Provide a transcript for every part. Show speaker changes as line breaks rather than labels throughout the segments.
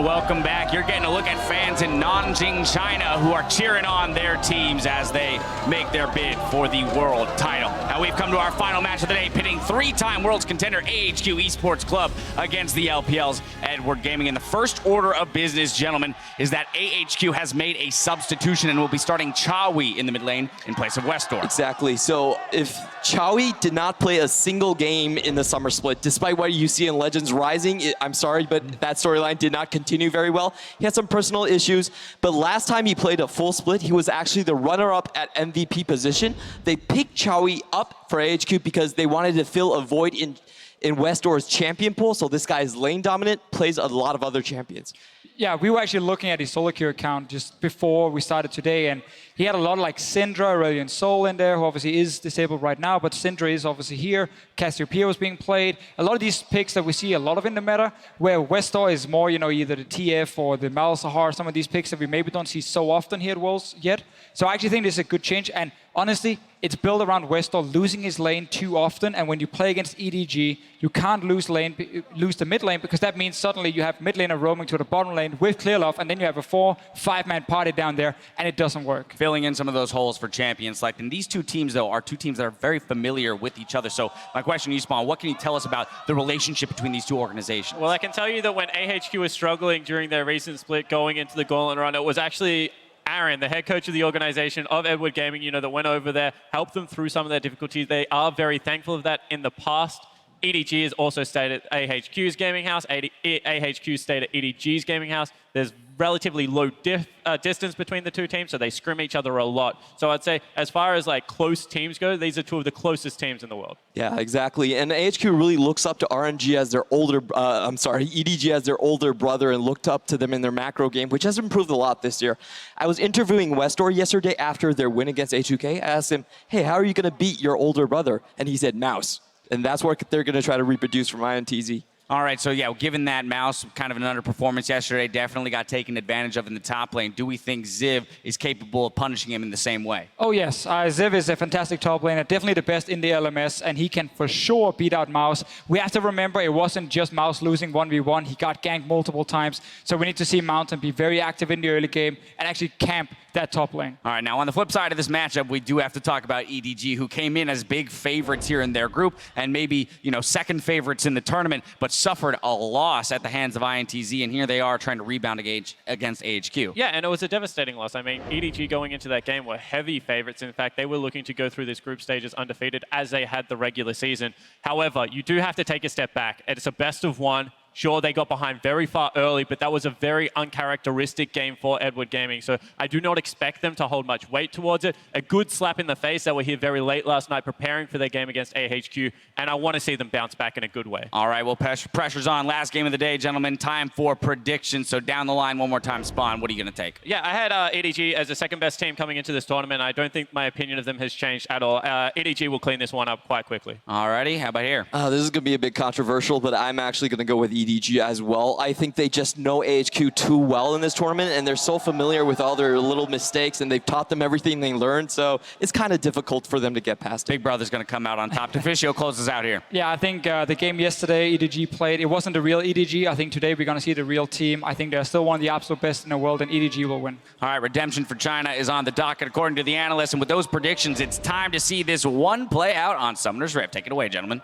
and welcome back. You're getting a look at fans in Nanjing, China, who are cheering on their teams as they make their bid for the world title. Now we've come to our final match of the day, pitting three-time world's contender AHQ Esports Club against the LPL's Edward Gaming. And the first order of business, gentlemen, is that AHQ has made a substitution and will be starting Chawi in the mid lane in place of Westor.
Exactly. So if Chawi did not play a single game in the summer split, despite what you see in Legends Rising, I'm sorry, but that storyline did not continue very well. He had some personal issues, but last time he played a full split, he was actually the runner-up at MVP position. They picked Chawi up for AHQ because they wanted to fill a void in Westor's champion pool, so this guy is lane dominant, plays a lot of other champions.
Yeah, we were actually looking at his solo queue account just before we started today, and he had a lot of like Syndra, Aurelion Sol in there, who obviously is disabled right now, but Syndra is obviously here. Cassiopeia was being played. A lot of these picks that we see a lot of in the meta, where Westor is more, you know, either the TF or the Malzahar, some of these picks that we maybe don't see so often here at Worlds yet. So I actually think this is a good change, and honestly, it's built around Westor losing his lane too often, and when you play against EDG, you can't lose the mid lane, because that means suddenly you have mid laner roaming to the bottom lane with clear love, and then you have a 4-5-man party down there, and it doesn't work.
Filling in some of those holes for champions. Like, and these two teams, though, are two teams that are very familiar with each other. So my question to you, Spawn, what can you tell us about the relationship between these two organizations?
Well, I can tell you that when AHQ was struggling during their recent split going into the Gauntlet run, it was actually Aaron, the head coach of the organization of Edward Gaming, you know, that went over there, helped them through some of their difficulties. They are very thankful of that in the past. EDG has also stayed at AHQ's gaming house. AHQ stayed at EDG's gaming house. There's relatively low distance between the two teams, so they scrim each other a lot. So I'd say, as far as like close teams go, these are two of the closest teams in the world.
Yeah, exactly. And AHQ really looks up to RNG as their older, EDG as their older brother, and looked up to them in their macro game, which has improved a lot this year. I was interviewing Westor yesterday after their win against A2K. I asked him, hey, how are you going to beat your older brother? And he said, mouse. And that's what they're going to try to reproduce from INTZ.
All right, so yeah, given that Mouse kind of an underperformance yesterday, definitely got taken advantage of in the top lane, do we think Ziv is capable of punishing him in the same way?
Oh yes, Ziv is a fantastic top laner, definitely the best in the LMS, and he can for sure beat out Mouse. We have to remember it wasn't just Mouse losing 1v1, he got ganked multiple times, so we need to see Mountain be very active in the early game and actually camp that top lane.
All right, now on the flip side of this matchup, we do have to talk about EDG, who came in as big favorites here in their group, and maybe, you know, second favorites in the tournament, but suffered a loss at the hands of INTZ, and here they are trying to rebound against AHQ.
Yeah, and it was a devastating loss. I mean, EDG going into that game were heavy favorites. In fact, they were looking to go through this group stages undefeated as they had the regular season. However, you do have to take a step back. It's a best of one. Sure, they got behind very far early, but that was a very uncharacteristic game for Edward Gaming. So I do not expect them to hold much weight towards it. A good slap in the face. They were here very late last night preparing for their game against AHQ, and I want to see them bounce back in a good way.
All right, well, pressure's on. Last game of the day, gentlemen. Time for predictions. So down the line, one more time, Spawn, what are you going to take?
Yeah, I had EDG as the second best team coming into this tournament. I don't think my opinion of them has changed at all. EDG will clean this one up quite quickly.
All righty, how about here?
This is going to be a bit controversial, but I'm actually going to go with EDG as well. I think they just know AHQ too well in this tournament, and they're so familiar with all their little mistakes, and they've taught them everything they learned, so it's kind of difficult for them to get past it.
Big Brother's going to come out on top. Deficio closes out here.
Yeah, I think the game yesterday EDG played, it wasn't the real EDG. I think today we're going to see the real team. I think they're still one of the absolute best in the world, and EDG will win.
All right, redemption for China is on the docket according to the analysts, and with those predictions, it's time to see this one play out on Summoner's Rift. Take it away, gentlemen.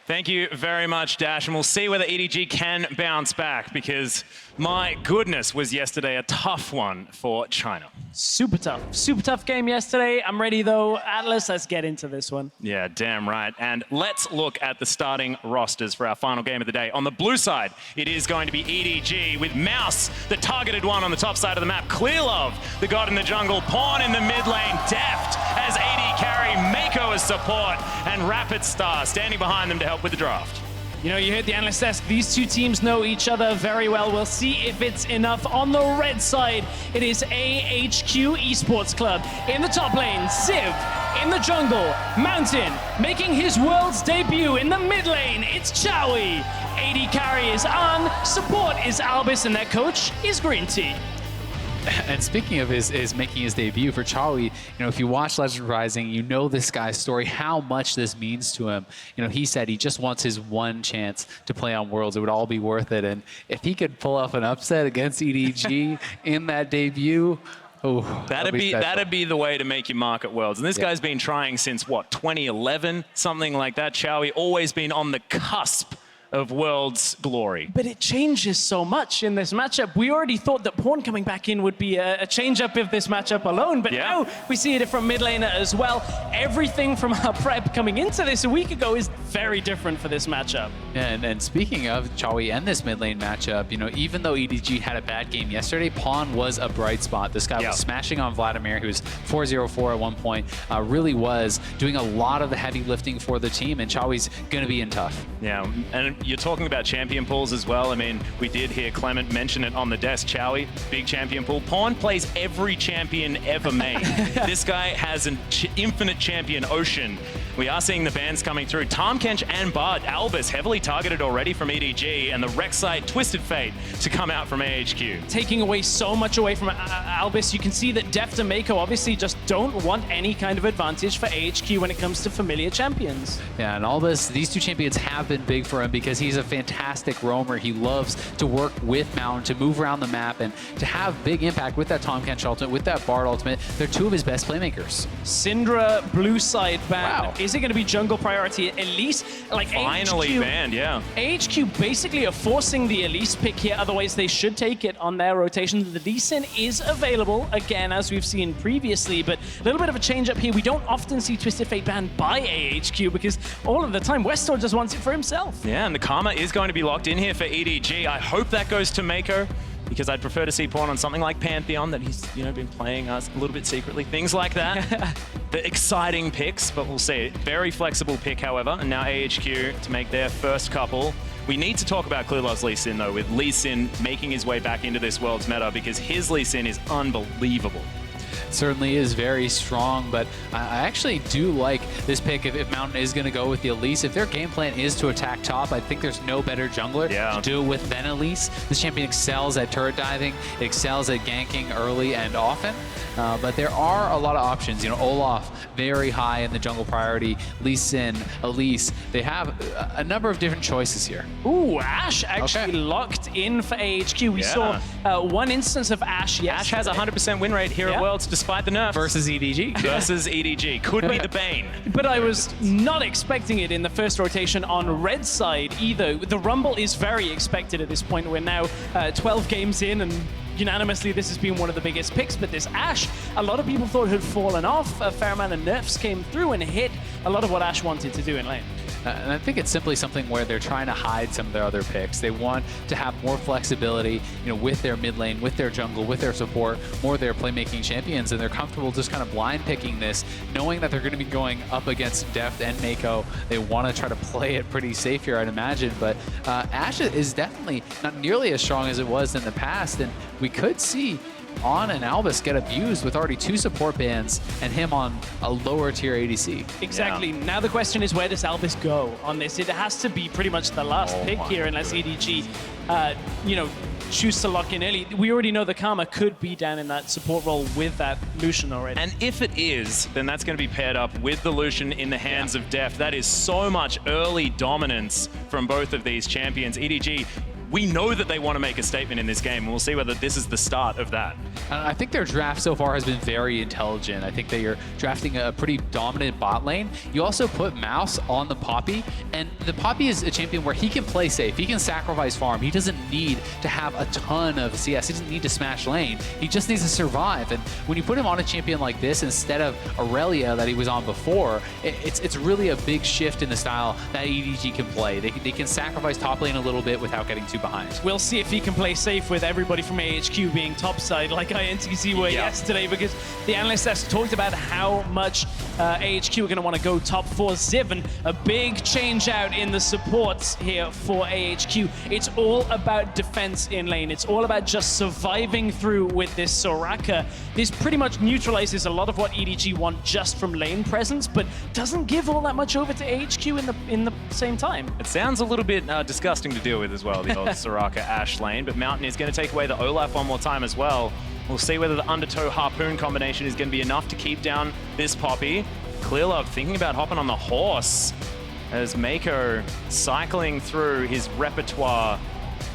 Thank you very much, Dash, and we'll see whether EDG can bounce back, because my goodness, was yesterday a tough one for China.
Super tough game yesterday. I'm ready though. Atlas, let's get into this one.
Yeah, damn right. And let's look at the starting rosters for our final game of the day. On the blue side, it is going to be EDG with Mouse, the targeted one on the top side of the map. Clearlove, the god in the jungle. Pawn in the mid lane. Deft as AD carry. Mako as support. And Rapid Star standing behind them to help with the draft.
You know, you heard the analyst desk. These two teams know each other very well. We'll see if it's enough. On the red side, it is AHQ Esports Club. In the top lane, Ziv. In the jungle, Mountain. Making his world's debut in the mid lane, it's Chawi. AD carry is on. Support is Albus, and their coach is Green Tea.
And speaking of his making his debut for Chawi, you know, if you watch Legend Rising, you know this guy's story, how much this means to him. You know, he said he just wants his one chance to play on Worlds. It would all be worth it. And if he could pull off an upset against EDG in that debut, oh,
that'd be the way to make your mark at Worlds. And this guy's been trying since, what, 2011? Something like that. Chawi always been on the cusp of Worlds glory.
But it changes so much in this matchup. We already thought that Pawn coming back in would be a change-up of this matchup alone, but now we see a different mid laner as well. Everything from our prep coming into this a week ago is very different for this matchup.
And speaking of Chawi and this mid lane matchup, you know, even though EDG had a bad game yesterday, Pawn was a bright spot. This guy was smashing on Vladimir, who was 4-0-4 at one point, really was doing a lot of the heavy lifting for the team, and Chawi's going to be in tough.
Yeah, and you're talking about champion pools as well. I mean, we did hear Clement mention it on the desk. Chawi, big champion pool. Pawn plays every champion ever made. This guy has an infinite champion ocean. We are seeing the bans coming through. Tarmkench and Bard, Albus heavily targeted already from EDG, and the Rek'Sai Twisted Fate to come out from AHQ.
Taking away so much away from Albus, you can see that Deft and Mako obviously just don't want any kind of advantage for AHQ when it comes to familiar champions.
Yeah, and Albus, these two champions have been big for him because he's a fantastic roamer. He loves to work with Mountain, to move around the map, and to have big impact with that Tarmkench ultimate, with that Bard ultimate. They're two of his best playmakers.
Syndra, blue side ban.
Wow.
Is it going to be jungle priority? Elise, like
Finally
AHQ,
banned, yeah.
AHQ basically are forcing the Elise pick here, otherwise they should take it on their rotation. The Lee Sin is available, again, as we've seen previously, but a little bit of a change up here. We don't often see Twisted Fate banned by AHQ because all of the time Westor just wants it for himself.
Yeah, and the Karma is going to be locked in here for EDG. I hope that goes to Mako, because I'd prefer to see Pawn on something like Pantheon that he's, you know, been playing us a little bit secretly, things like that. The exciting picks, but we'll see. Very flexible pick, however, and now AHQ to make their first couple. We need to talk about Clearlove's Lee Sin, though, with Lee Sin making his way back into this World's meta, because his Lee Sin is unbelievable.
Certainly is very strong, but I actually do like this pick if Mountain is going to go with the Elise. If their game plan is to attack top, I think there's no better jungler to do it with than Elise. This champion excels at turret diving, it excels at ganking early and often, but there are a lot of options. You know, Olaf, very high in the jungle priority, Lee Sin, Elise. They have a number of different choices here.
Ooh, Ashe actually locked in for AHQ. We saw one instance of Ashe yesterday.
Ashe has a 100% win rate here at Worlds, despite the nerf.
Versus EDG.
Versus EDG. Could be the bane.
But I was not expecting it in the first rotation on red side either. The Rumble is very expected at this point. We're now 12 games in, and unanimously this has been one of the biggest picks. But this Ashe, a lot of people thought had fallen off. A fair amount of nerfs came through and hit a lot of what Ashe wanted to do in lane.
And I think it's simply something where they're trying to hide some of their other picks. They want to have more flexibility, you know, with their mid lane, with their jungle, with their support, more of their playmaking champions, and they're comfortable just kind of blind picking this, knowing that they're going to be going up against Deft and Mako. They want to try to play it pretty safe here, I'd imagine, but Ashe is definitely not nearly as strong as it was in the past, and we could see On and Albus get abused with already 2 support bans and him on a lower tier ADC.
Exactly. Yeah. Now the question is, where does Albus go on this? It has to be pretty much the last pick here unless EDG, you know, choose to lock in early. We already know the Karma could be down in that support role with that Lucian already.
And if it is, then that's going to be paired up with the Lucian in the hands of Deft. That is so much early dominance from both of these champions. EDG, we know that they want to make a statement in this game, and we'll see whether this is the start of that.
I think their draft so far has been very intelligent. I think they are drafting a pretty dominant bot lane. You also put Mouse on the Poppy, and the Poppy is a champion where he can play safe. He can sacrifice farm. He doesn't need to have a ton of CS. He doesn't need to smash lane. He just needs to survive. And when you put him on a champion like this instead of Aurelia that he was on before, it's really a big shift in the style that EDG can play. They can sacrifice top lane a little bit without getting too behind.
We'll see if he can play safe with everybody from AHQ being topside like INTZ were yesterday, because the analysts have talked about how much AHQ are going to want to go top 4. Ziv, a big change out in the supports here for AHQ. It's all about defense in lane. It's all about just surviving through with this Soraka. This pretty much neutralizes a lot of what EDG want just from lane presence, but doesn't give all that much over to AHQ in the same time.
It sounds a little bit disgusting to deal with as well, the old Soraka Ashe lane, but Mountain is going to take away the Olaf one more time as well. We'll see whether the undertow harpoon combination is going to be enough to keep down this Poppy. Clearlove thinking about hopping on the horse as Mako cycling through his repertoire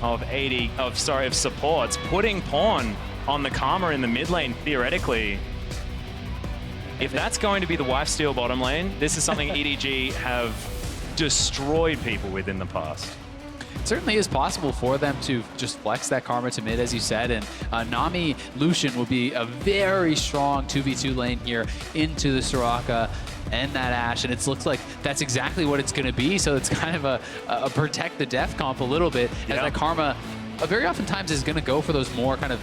of supports, putting Pawn on the Karma in the mid lane, theoretically. If that's going to be the wife steal bottom lane, this is something EDG have destroyed people with in the past.
It certainly is possible for them to just flex that Karma to mid, as you said, and Nami Lucian will be a very strong 2v2 lane here into the Soraka and that Ashe, and it looks like that's exactly what it's going to be, so it's kind of a protect the death comp a little bit, as that Karma very oftentimes is going to go for those more kind of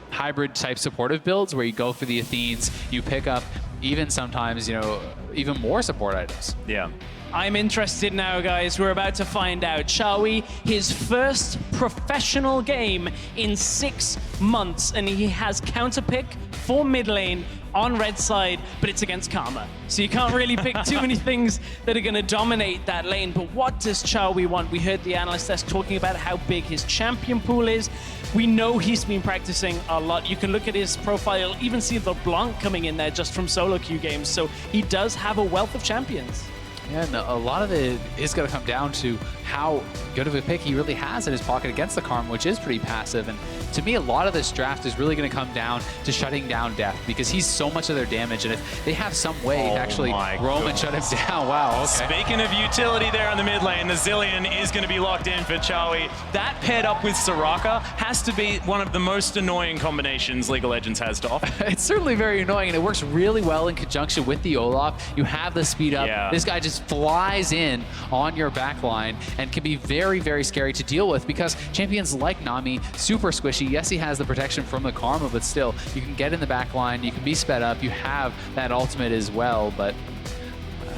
hybrid type supportive builds where you go for the Athenes, you pick up even sometimes, you know, even more support items.
Yeah.
I'm interested now, guys. We're about to find out. Chawi, his first professional game in 6 months, and he has counterpick for mid lane on red side, but it's against Karma. So you can't really pick too many things that are going to dominate that lane. But what does Chawi want? We heard the analyst desk talking about how big his champion pool is. We know he's been practicing a lot. You can look at his profile, even see the Blanc coming in there just from solo queue games. So he does have a wealth of champions.
Yeah, and a lot of it is going to come down to how good of a pick he really has in his pocket against the Karma, which is pretty passive. And to me, a lot of this draft is really going to come down to shutting down Death, because he's so much of their damage. And if they have some way to actually roam and shut him down, wow, okay.
Speaking of utility there on the mid lane, the Zillion is going to be locked in for Chawi. That paired up with Soraka has to be one of the most annoying combinations League of Legends has to offer.
It's certainly very annoying, and it works really well in conjunction with the Olaf. You have the speed up.
Yeah.
This guy just flies in on your back line and can be very, very scary to deal with, because champions like Nami, super squishy. Yes, he has the protection from the Karma, but still, you can get in the back line, you can be sped up, you have that ultimate as well, but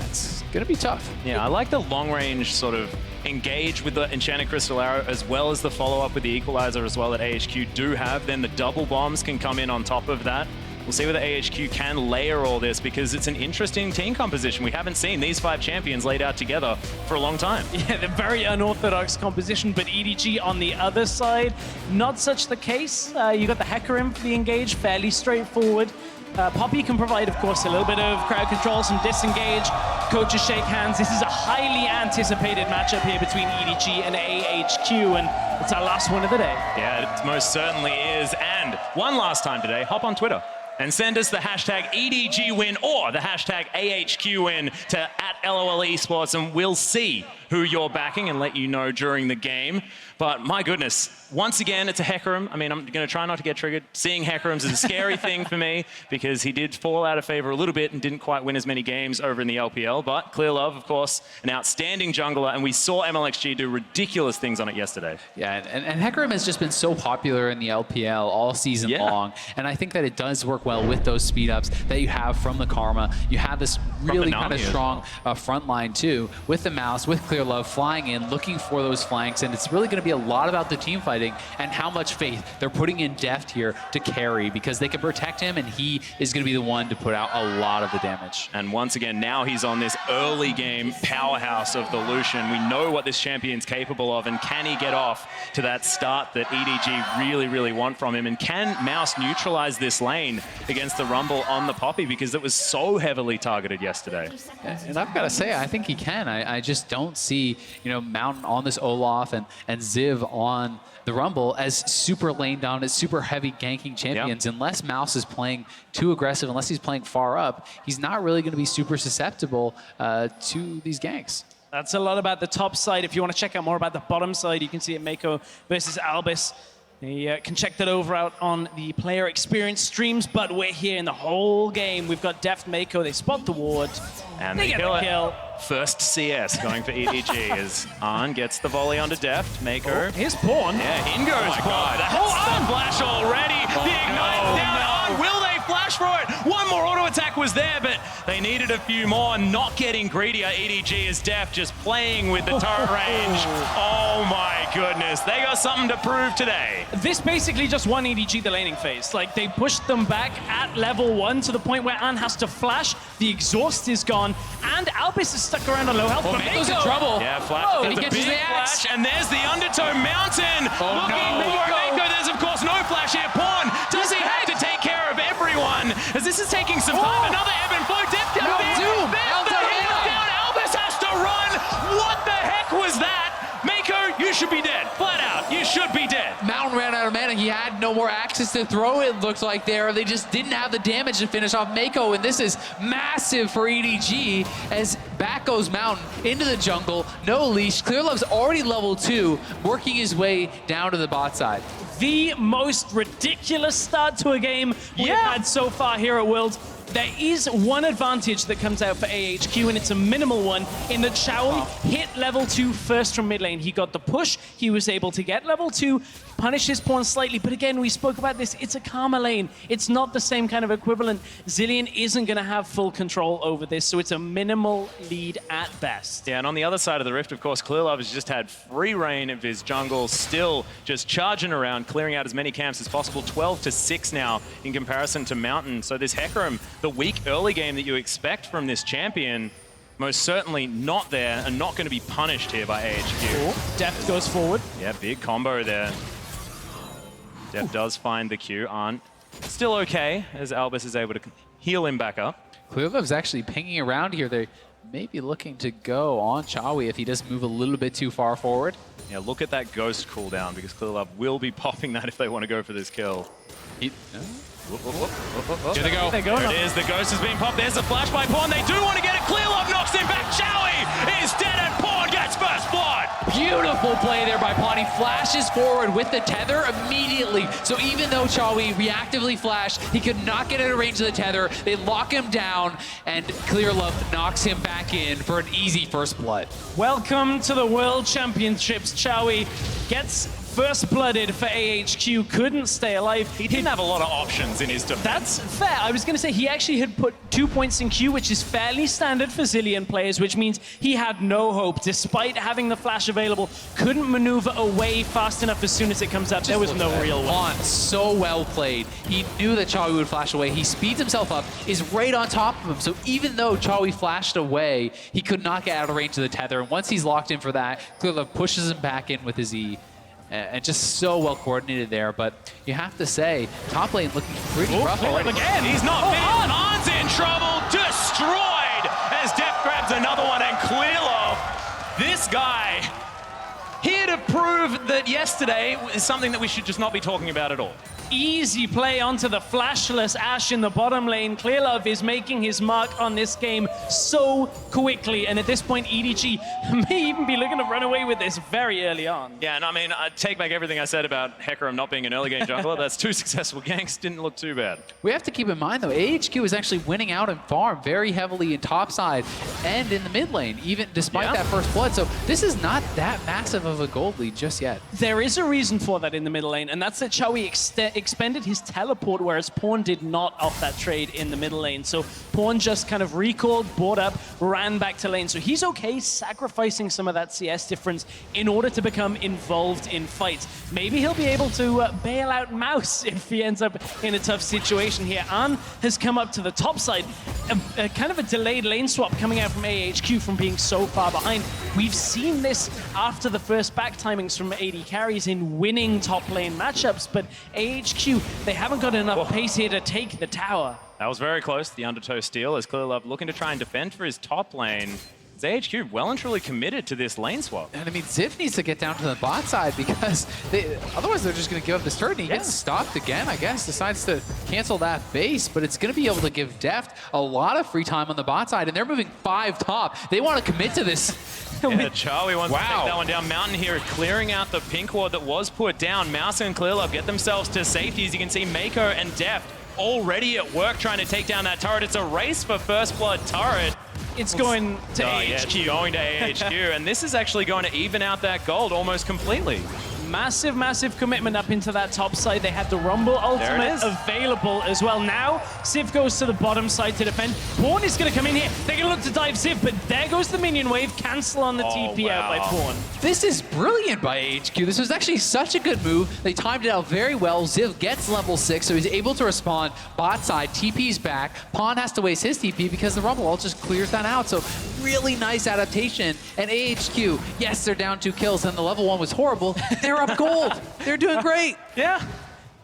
it's going to be tough.
Yeah, I like the long range sort of engage with the Enchanted Crystal Arrow, as well as the follow-up with the Equalizer as well that AHQ do have. Then the double bombs can come in on top of that. We'll see whether AHQ can layer all this, because it's an interesting team composition. We haven't seen these 5 champions laid out together for a long time.
Yeah, the very unorthodox composition, but EDG on the other side, not such the case. You got the Hecker in for the engage, fairly straightforward. Poppy can provide, of course, a little bit of crowd control, some disengage. Coaches shake hands. This is a highly anticipated matchup here between EDG and AHQ, and it's our last one of the day.
Yeah, it most certainly is. And one last time today, hop on Twitter and send us the hashtag EDGWin or the hashtag AHQWin to @LOL Esports, and we'll see who you're backing and let you know during the game. But my goodness, once again, it's a Hecarim. I mean, I'm going to try not to get triggered. Seeing Hecarims is a scary thing for me, because he did fall out of favor a little bit and didn't quite win as many games over in the LPL. But Clearlove, of course, an outstanding jungler, and we saw MLXG do ridiculous things on it yesterday.
Yeah, and Hecarim has just been so popular in the LPL all season long, and I think that it does work well with those speed ups that you have from the Karma. You have this really kind of strong front line too, with the Mouse, with Clearlove flying in, looking for those flanks, and it's really going to be a lot about the team fighting and how much faith they're putting in Deft here to carry, because they can protect him, and he is going to be the one to put out a lot of the damage.
And once again, now he's on this early game powerhouse of the Lucian. We know what this champion's capable of, and can he get off to that start that EDG really, really want from him? And can Mouse neutralize this lane against the Rumble on the Poppy, because it was so heavily targeted yesterday?
And I've got to say, I think he can. I just don't see, you know, Mountain on this Olaf and Ziv on the Rumble as super lane down, as super heavy ganking champions. Unless Mouse is playing too aggressive, unless he's playing far up, he's not really going to be super susceptible to these ganks.
That's a lot about the top side. If you want to check out more about the bottom side, you can see it Mako versus Albus. You can check that over out on the player experience streams, but we're here in the whole game. We've got Deft Mako, they spot the ward,
and
they get the kill.
First CS going for EDG as Arn gets the volley onto Deft. Mako.
Here's Pawn.
Yeah, in goes Pawn. That's the flash already. The Ignite's down. Arn, will they flash for it? One more auto attack was there, but they needed a few more. Not getting greedier. EDG is Deft, just playing with the turret range. Oh my goodness. They got something to prove today.
This basically just won EDG the laning phase. Like, they pushed them back at level 1 to the point where Ann has to flash. The exhaust is gone, and Albus is stuck around on low health. But
Mako's in trouble.
Yeah, flash. There's a big flash, and there's the Undertow Mountain. Looking for Mako. There's, of course, no flash here. Pawn, does he have to take everyone, as this is taking some time. Another ebb and flow. Def down there.
Doom.
There's the hands down. Albus has to run. What the heck was that? Mako, you should be dead. Flat out, you should be dead.
Mountain ran out of mana. He had no more axes to throw, it looked like there. They just didn't have the damage to finish off Mako, and this is massive for EDG as back goes Mountain into the jungle. No leash. Clearlove's already level 2, working his way down to the bot side.
The most ridiculous start to a game we've had so far here at Worlds. There is one advantage that comes out for AHQ, and it's a minimal one, in that Chowie hit level 2 first from mid lane. He got the push, he was able to get level 2, punish his pawn slightly, but again, we spoke about this, it's a Karma lane. It's not the same kind of equivalent. Zilean isn't going to have full control over this, so it's a minimal lead at best.
Yeah, and on the other side of the rift, of course, Clearlove has just had free reign of his jungle, still just charging around, clearing out as many camps as possible. 12-6 now in comparison to Mountain. So this Hecarim, the weak early game that you expect from this champion, most certainly not there and not going to be punished here by AHQ.
Deft goes forward.
Yeah, big combo there. Def does find the Q. Arndt still okay as Albus is able to heal him back up.
Clearlove's actually pinging around here. They may be looking to go on Chowie if he does move a little bit too far forward.
Yeah, look at that Ghost cooldown because Clearlove will be popping that if they want to go for this kill.
He,
Whoop, whoop, whoop, whoop, whoop, whoop.
Here they go.
There it is, the Ghost has been popped. There's a flash by Pawn. They do want to get it. Clearlove knocks him back. Chowie is dead and Pawn gets first blood.
Beautiful play there by Pawn. He flashes forward with the tether immediately. So even though Chowie reactively flashed, he could not get out of range of the tether. They lock him down, and Clearlove knocks him back in for an easy first blood.
Welcome to the World Championships. Chowie gets first blooded for AHQ, couldn't stay alive.
He didn't have a lot of options in his defense.
That's fair. I was going to say he actually had put 2 points in Q, which is fairly standard for Zilean players, which means he had no hope. Despite having the flash available, couldn't maneuver away fast enough as soon as it comes up. There was no real one.
So well played. He knew that Chowie would flash away. He speeds himself up, is right on top of him. So even though Chowie flashed away, he could not get out of range of the tether. And once he's locked in for that, Clearlove pushes him back in with his E. And just so well coordinated there, but you have to say, top lane looking pretty rough already.
Again, he's not fit. Arndt's in trouble, destroyed as Def grabs another one, and Clearlove, this guy, here to prove that yesterday is something that we should just not be talking about at all.
Easy play onto the flashless Ashe in the bottom lane. Clearlove is making his mark on this game so quickly, and at this point, EDG may even be looking to run away with this very early on.
Yeah, and I mean, I take back everything I said about Hecarim not being an early game jungler. That's 2 successful ganks, didn't look too bad.
We have to keep in mind, though, AHQ is actually winning out in farm very heavily in top side and in the mid lane, even despite that first blood. So this is not that massive of a gold lead just yet.
There is a reason for that in the middle lane, and that's that Chowie expended his teleport, whereas Pawn did not off that trade in the middle lane. So Pawn just kind of recalled, bought up, ran back to lane. So he's okay sacrificing some of that CS difference in order to become involved in fights. Maybe he'll be able to bail out Mouse if he ends up in a tough situation here. An has come up to the top side. A kind of a delayed lane swap coming out from AHQ from being so far behind. We've seen this after the first back timings from AD carries in winning top lane matchups, but AHQ, they haven't got enough pace here to take the tower.
That was very close, the undertow steal, as Clearlove looking to try and defend for his top lane. Is AHQ well and truly committed to this lane swap?
And I mean, Ziv needs to get down to the bot side because otherwise they're just going to give up this turn. He gets stopped again, I guess, decides to cancel that base, but it's going to be able to give Deft a lot of free time on the bot side, and they're moving 5 top. They want to commit to this.
Yeah, Charlie wants to take that one down. Mountain here clearing out the pink ward that was put down. Mouse and Clearlove get themselves to safety. As you can see, Mako and Deft already at work trying to take down that turret. It's a race for first blood turret.
It's going to AHQ.
Yeah, it's going to AHQ, and this is actually going to even out that gold almost completely.
Massive, massive commitment up into that top side. They had the Rumble ultimate available as well. Now, Civ goes to the bottom side to defend. Pawn is going to come in here. They're going to look to dive Civ, but there goes the minion wave. Cancel on the TP out by Pawn.
This is brilliant by AHQ. This was actually such a good move. They timed it out very well. Ziv gets level 6, so he's able to respond. Bot side, TP's back. Pawn has to waste his TP because the Rumble ult just clears that out. So really nice adaptation. And AHQ, yes, they're down 2 kills, and the level 1 was horrible. They're up gold. They're doing great.
Yeah.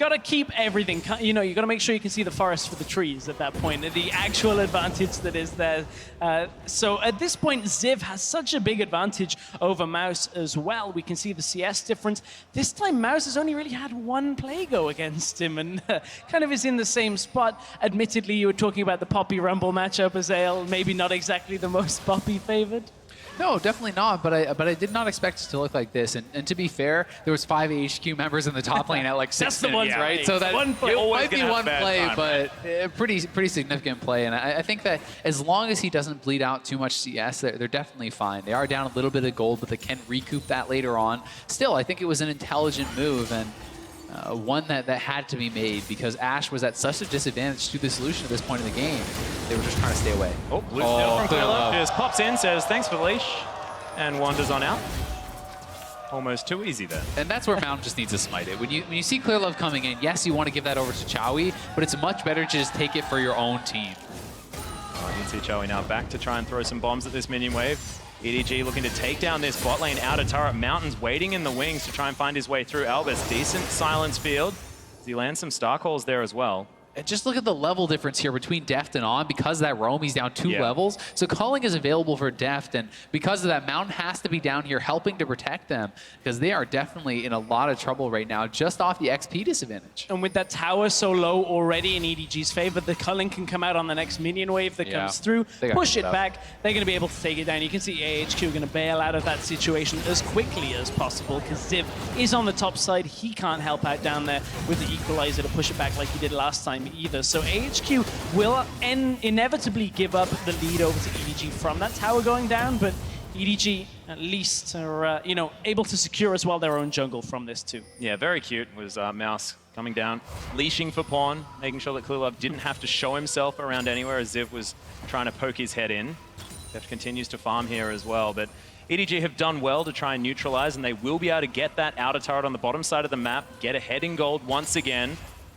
got to keep everything. You know, you got to make sure you can see the forest for the trees at that point. The actual advantage that is there. So at this point, Ziv has such a big advantage over Mouse as well. We can see the CS difference. This time, Mouse has only really had one play go against him, and kind of is in the same spot. Admittedly, you were talking about the Poppy Rumble matchup, Azael. Maybe not exactly the most Poppy favored.
No, definitely not. But I did not expect it to look like this. And to be fair, there was 5 AHQ members in the top lane at like 6
That's the
minutes,
one,
right? So that
one play.
it might be
gonna
one
have
play,
bad time,
but a pretty significant play. And I think that as long as he doesn't bleed out too much CS, they're definitely fine. They are down a little bit of gold, but they can recoup that later on. Still, I think it was an intelligent move, and one that had to be made, because Ashe was at such a disadvantage to the solution at this point in the game. They were just trying to stay away.
Oh, blue steal from Clearlove. Just pops in, says thanks for the leash, and wanders on out. Almost too easy there.
And that's where Mountain just needs to smite it. When you see Clearlove coming in, yes, you want to give that over to Chowie, but it's much better to just take it for your own team.
Oh, you can see Chowie now back to try and throw some bombs at this minion wave. EDG looking to take down this bot lane outer turret. Mountain's waiting in the wings to try and find his way through. Albus, decent silence field. Does he land some star calls there as well?
And just look at the level difference here between Deft and On. Because of that roam, he's down 2 levels. So calling is available for Deft, and because of that, Mountain has to be down here helping to protect them, because they are definitely in a lot of trouble right now, just off the XP disadvantage.
And with that tower so low already in EDG's favor, the culling can come out on the next minion wave that comes through, push it back. They're going to be able to take it down. You can see AHQ going to bail out of that situation as quickly as possible, because Ziv is on the top side. He can't help out down there with the equalizer to push it back like he did last time either. So AHQ will inevitably give up the lead over to EDG from that tower going down, but EDG at least are able to secure as well their own jungle from this too.
Yeah, very cute was Mouse coming down, leashing for pawn, making sure that Clearlove didn't have to show himself around anywhere as Ziv was trying to poke his head in. Deft continues to farm here as well, but EDG have done well to try and neutralize, and they will be able to get that outer turret on the bottom side of the map, get ahead in gold once again.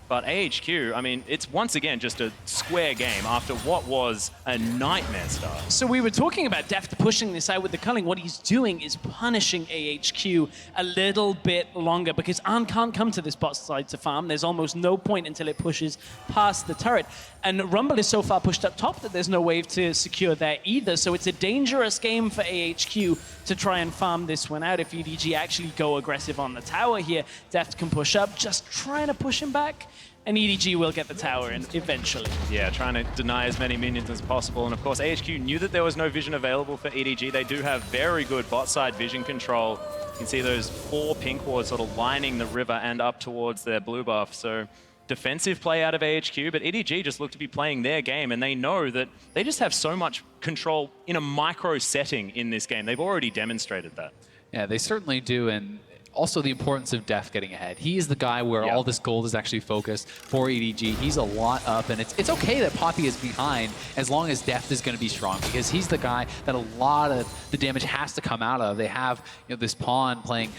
But AHQ, I mean, it's once again just a square game after what was a nightmare start.
So we were talking about Deft pushing this out with the culling. What he's doing is punishing AHQ a little bit longer, because Arn can't come to this bot side to farm. There's almost no point until it pushes past the turret. And Rumble is so far pushed up top that there's no wave to secure there either. So it's a dangerous game for AHQ to try and farm this one out. If EDG actually go aggressive on the tower here, Deft can push up, just trying to push him back. And EDG will get the tower in eventually.
Yeah, trying to deny as many minions as possible. And of course, AHQ knew that there was no vision available for EDG. They do have very good bot side vision control. You can see those 4 pink wards sort of lining the river and up towards their blue buff. So defensive play out of AHQ, but EDG just look to be playing their game, and they know that they just have so much control in a micro setting in this game. They've already demonstrated that.
Yeah, they certainly do, and also the importance of Deft getting ahead. He is the guy where all this gold is actually focused for EDG. He's a lot up, and it's okay that Poppy is behind as long as Deft is going to be strong, because he's the guy that a lot of the damage has to come out of. They have this pawn playing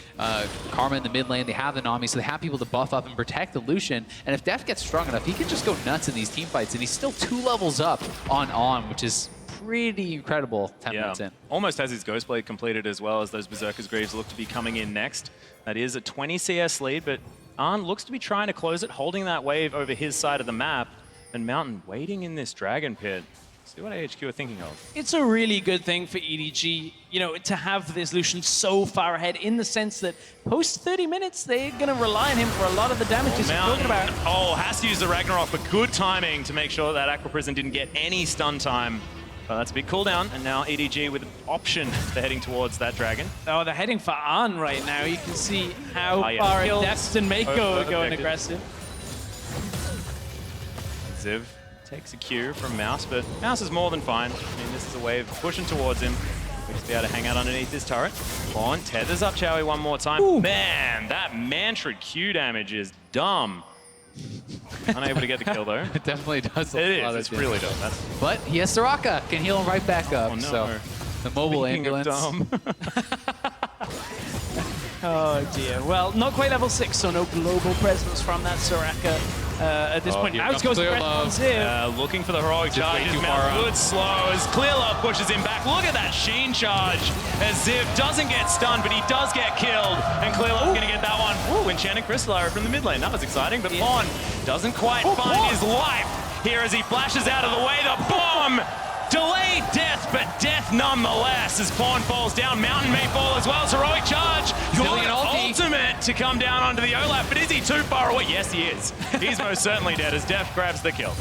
Karma in the mid lane. They have the Nami, so they have people to buff up and protect the Lucian. And if Deft gets strong enough, he can just go nuts in these team fights, and he's still 2 levels up on, which is pretty incredible 10 minutes in.
Almost has his Ghostblade completed as well, as those Berserker's Greaves look to be coming in next. That is a 20 CS lead, but Arn looks to be trying to close it, holding that wave over his side of the map, and Mountain waiting in this Dragon Pit. See what AHQ are thinking of.
It's a really good thing for EDG, to have this Lucian so far ahead, in the sense that post 30 minutes, they're going to rely on him for a lot of the damages you're talking about.
Oh, has to use the Ragnarok, but good timing to make sure that Aqua Prison didn't get any stun time. Well, that's a big cooldown, and now EDG with an option for heading towards that dragon.
Oh, they're heading for Arn right now. You can see how far Deft and Mako are going aggressive.
Ziv takes a cue from Mouse, but Mouse is more than fine. I mean, this is a wave pushing towards him. We just be able to hang out underneath this turret. On, tethers up Chowie one more time. Ooh. Man, that Mantrid Q damage is dumb. Unable to get the kill though.
It definitely does.
It is. It's really dumb.
But he has Soraka, can heal him right back up.
Oh, no.
So the mobile ambulance.
Oh dear. Well, not quite level 6, so no global presence from that Soraka. at this point.
here
Out
comes
goes the
Clear
breath on
Love.
Ziv.
Looking for the heroic
Just way
charges.
too far
Mount
out.
good slow as Clearlove pushes him back. Look at that Sheen charge as Ziv doesn't get stunned, but he does get killed. And Clearlove's going to get that one. Ooh, Enchanted Crystal Arrow from the mid lane. That was exciting, but Pawn doesn't quite find his life here as he flashes out of the way. The bomb! Delayed death, but death nonetheless as Pawn falls down. Mountain may fall as well. It's heroic charge.
Stealing
Good
an ulti.
ultimate to come down onto the Olaf, but is he too far away? Yes, he is. He's most certainly dead as Death grabs the kill.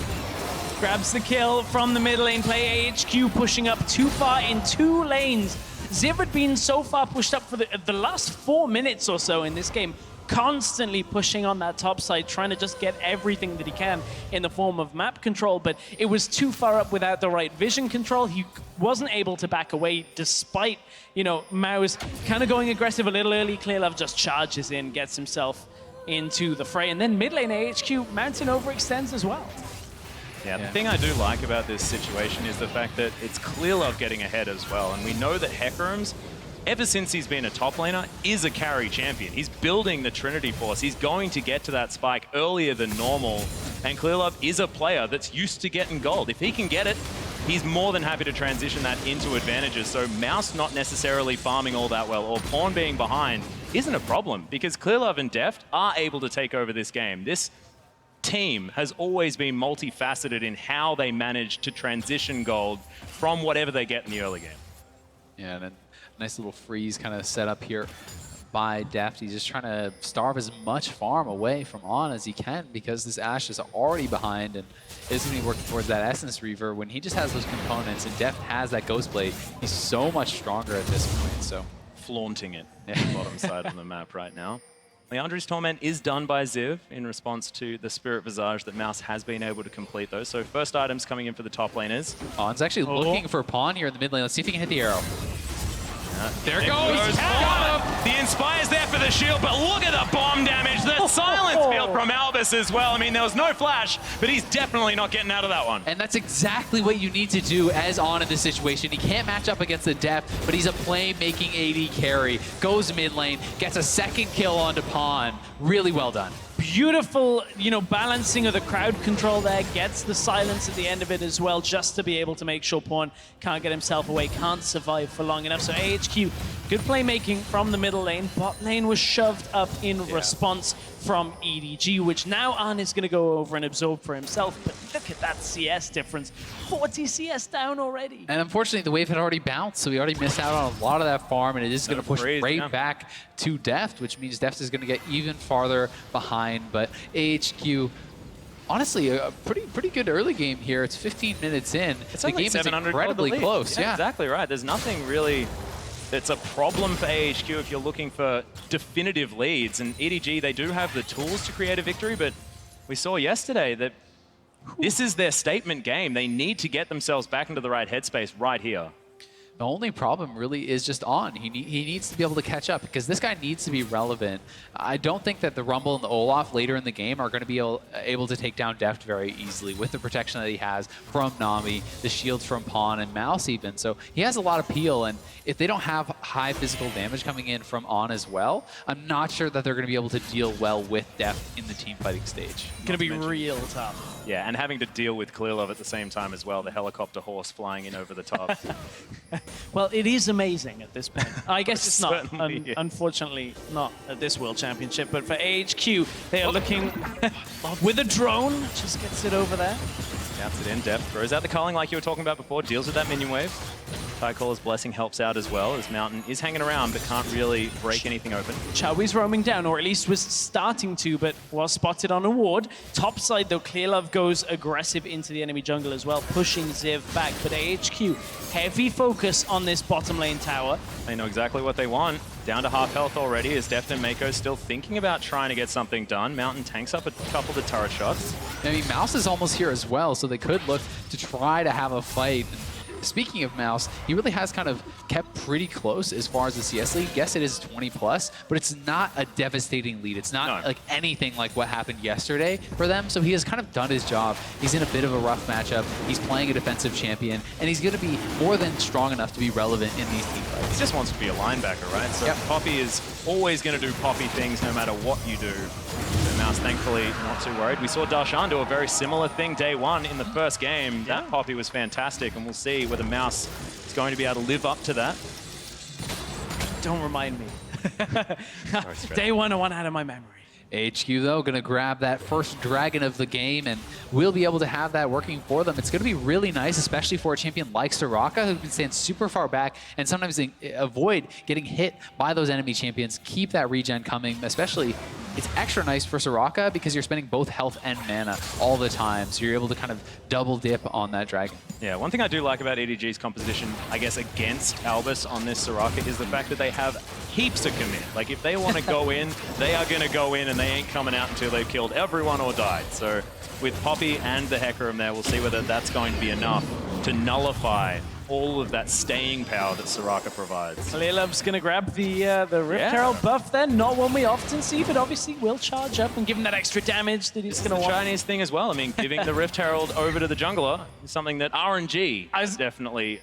Grabs the kill from the mid lane play. AHQ pushing up too far in 2 lanes. Ziv had been so far pushed up for the last 4 minutes or so in this game, constantly pushing on that top side, trying to just get everything that he can in the form of map control, but it was too far up without the right vision control. He wasn't able to back away despite, you know, Mao's kind of going aggressive a little early. Clearlove just charges in, gets himself into the fray, and then mid lane AHQ, Mountain overextends as well.
Yeah, the thing I do like about this situation is the fact that it's Clearlove getting ahead as well, and we know that Hecarim's, ever since he's been a top laner, is a carry champion. He's building the Trinity Force. He's going to get to that spike earlier than normal, and Clearlove is a player that's used to getting gold. If he can get it, he's more than happy to transition that into advantages. So Mouse not necessarily farming all that well, or Pawn being behind, isn't a problem, because Clearlove and Deft are able to take over this game. This team has always been multifaceted in how they manage to transition gold from whatever they get in the early game.
Yeah, and then nice little freeze kind of set up here by Deft. He's just trying to starve as much farm away from On as he can because this Ashe is already behind and is going to be working towards that Essence Reaver. When he just has those components and Deft has that Ghost Blade, he's so much stronger at this point. So
Flaunting it on the bottom side of the map right now. Leandri's Torment is done by Ziv in response to the Spirit Visage that Mouse has been able to complete those. So first items coming in for the top laners.
On's actually looking for Pawn here in the mid lane. Let's see if he can hit the arrow. There
It
goes!
Got him. The Inspire's there for the shield, but look at the bomb damage. The silence field from Albus as well. I mean, there was no flash, but he's definitely not getting out of that one.
And that's exactly what you need to do as On in this situation. He can't match up against the Deft, but he's a playmaking AD carry. Goes mid lane, gets a second kill onto Pawn. Really well done.
Beautiful, you know, balancing of the crowd control there, gets the silence at the end of it as well, just to be able to make sure Pawn can't get himself away, can't survive for long enough. So AHQ, good playmaking from the middle lane. Bot lane was shoved up in response from EDG, which now An is going to go over and absorb for himself. But look at that CS difference. 40 CS down already.
And unfortunately, the wave had already bounced, so he already missed out on a lot of that farm, and it is going to push right back to Deft, which means Deft is going to get even farther behind. But AHQ, honestly, a pretty good early game here. It's 15 minutes in.
The game is
incredibly close.
Yeah, exactly right. There's nothing really that's a problem for AHQ if you're looking for definitive leads. And EDG, they do have the tools to create a victory, but we saw yesterday that this is their statement game. They need to get themselves back into the right headspace right here.
The only problem really is just On. He needs to be able to catch up because this guy needs to be relevant. I don't think that the Rumble and the Olaf later in the game are going to be able to take down Deft very easily with the protection that he has from Nami, the shields from Pawn and Mouse even. So he has a lot of peel, and if they don't have high physical damage coming in from On as well, I'm not sure that they're going to be able to deal well with Deft in the team fighting stage.
Going to be real tough.
Yeah, and having to deal with Clearlove at the same time as well, the helicopter horse flying in over the top.
Well, it is amazing at this point. I guess it's not,
Certainly is.
unfortunately, not at this World Championship, but for AHQ, they are looking with a drone, just gets it over there.
Counts it in, Deft throws out the culling like you were talking about before, deals with that minion wave. Tycaller's Blessing helps out as well, as Mountain is hanging around but can't really break anything open.
Chowi's roaming down, or at least was starting to, but was spotted on a ward. Top side, though, Clearlove goes aggressive into the enemy jungle as well, pushing Ziv back. But AHQ, heavy focus on this bottom lane tower.
They know exactly what they want. Down to half health already, as Deft and Mako still thinking about trying to get something done. Mountain tanks up a couple of the turret shots.
I mean, Mouse is almost here as well, so they could look to try to have a fight. Speaking of Mouse, he really has kind of kept pretty close as far as the CS lead. Yes, it is 20 plus, but it's not a devastating lead. It's not like anything like what happened yesterday for them. So he has kind of done his job. He's in a bit of a rough matchup. He's playing a defensive champion, and he's going to be more than strong enough to be relevant in these team fights.
He just wants to be a linebacker, right? So Poppy is always going to do Poppy things no matter what you do. So Mouse, thankfully, not too worried. We saw Darshan do a very similar thing day one in the first game. That Poppy was fantastic, and we'll see whether Mouse is going to be able to live up to that.
Don't remind me.
Sorry,
Day one, I want out of my memory.
AHQ, though, going to grab that first dragon of the game, and we'll be able to have that working for them. It's going to be really nice, especially for a champion like Soraka, who can stand super far back and sometimes avoid getting hit by those enemy champions. Keep that regen coming, especially it's extra nice for Soraka because you're spending both health and mana all the time, so you're able to kind of double dip on that dragon.
Yeah, one thing I do like about EDG's composition, I guess, against Albus on this Soraka is the fact that they have heaps of commit. Like, if they want to go in, they are going to go in, and they ain't coming out until they've killed everyone or died. So with Poppy and the Hecarim there, we'll see whether that's going to be enough to nullify all of that staying power that Soraka provides.
Lilov's going to grab the Rift Herald buff then. Not one we often see, but obviously will charge up and give him that extra damage that he's going to want.
Chinese thing as well. I mean, giving the Rift Herald over to the jungler is something that RNG is definitely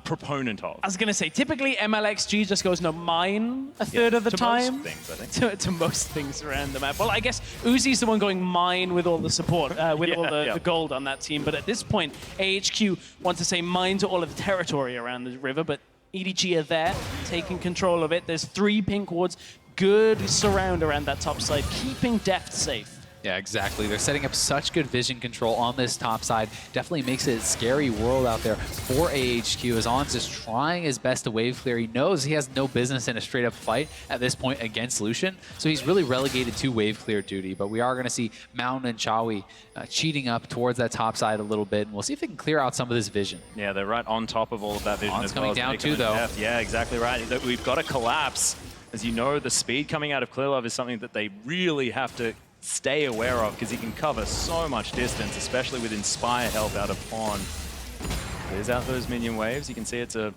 proponent of.
I was going to say, typically MLXG just goes no mine a third of the time.
Most things, I think.
To most things around the map. Well, I guess Uzi's the one going mine with all the support, with all the gold on that team. But at this point, AHQ wants to say mine to all of the territory around the river, but EDG are there, taking control of it. There's 3 pink wards, good surround around that top side, keeping Deft safe.
Yeah, exactly. They're setting up such good vision control on this top side. Definitely makes it a scary world out there for AHQ. As On's just trying his best to wave clear. He knows he has no business in a straight-up fight at this point against Lucian, so he's really relegated to wave clear duty. But we are going to see Mountain and Chawi cheating up towards that top side a little bit, and we'll see if they can clear out some of this vision.
Yeah, they're right on top of all of that vision
On's
as well.
coming down too, though.
Yeah, exactly right. We've got to collapse. As you know, the speed coming out of Clearlove is something that they really have to stay aware of because he can cover so much distance, especially with Inspire help out of Pawn. Clears out those minion waves. You can see it's a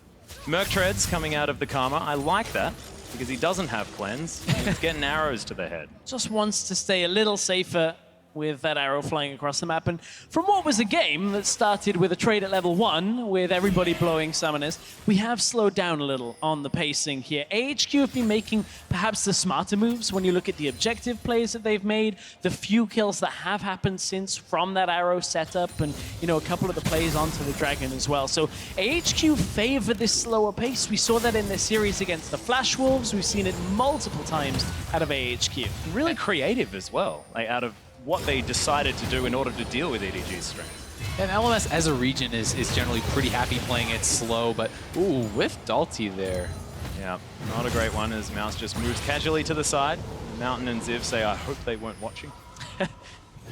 Merc Treads coming out of the Karma. I like that because he doesn't have cleanse. He's getting arrows to the head.
Just wants to stay a little safer with that arrow flying across the map. And from what was a game that started with a trade at level 1 with everybody blowing summoners, we have slowed down a little on the pacing here. AHQ have been making perhaps the smarter moves when you look at the objective plays that they've made, the few kills that have happened since from that arrow setup, and you know, a couple of the plays onto the dragon as well. So AHQ favor this slower pace. We saw that in their series against the Flash Wolves. We've seen it multiple times out of AHQ.
Really creative as well, like out of what they decided to do in order to deal with EDG's strength.
And LMS as a region is generally pretty happy playing it slow, but ooh, with Dalty there.
Yeah, not a great one as Mouse just moves casually to the side. Mountain and Ziv say, I hope they weren't watching.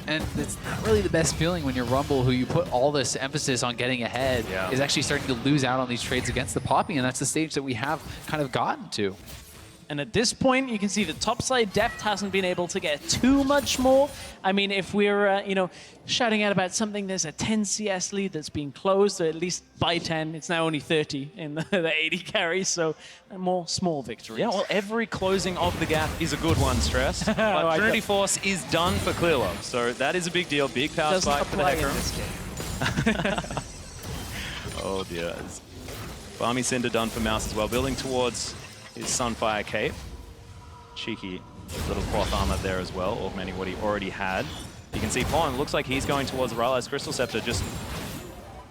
And it's not really the best feeling when you're Rumble, who you put all this emphasis on getting ahead, is actually starting to lose out on these trades against the Poppy, and that's the stage that we have kind of gotten to.
And at this point, you can see the topside Deft hasn't been able to get too much more. I mean, if we're, you know, shouting out about something, there's a 10 CS lead that's been closed, or at least by 10. It's now only 30 in the 80 carry, so more small victories.
Yeah, well, every closing of the gap is a good one, Stress. But Trinity Force is done for Clearlove, so that is a big deal. Big power spike for the Hecarim. Oh, dear. Barmy Cinder done for Mouse as well, building towards his Sunfire Cape. Cheeky little cloth armor there as well, augmenting what he already had. You can see Pawn, looks like he's going towards the Rylai's Crystal Scepter, just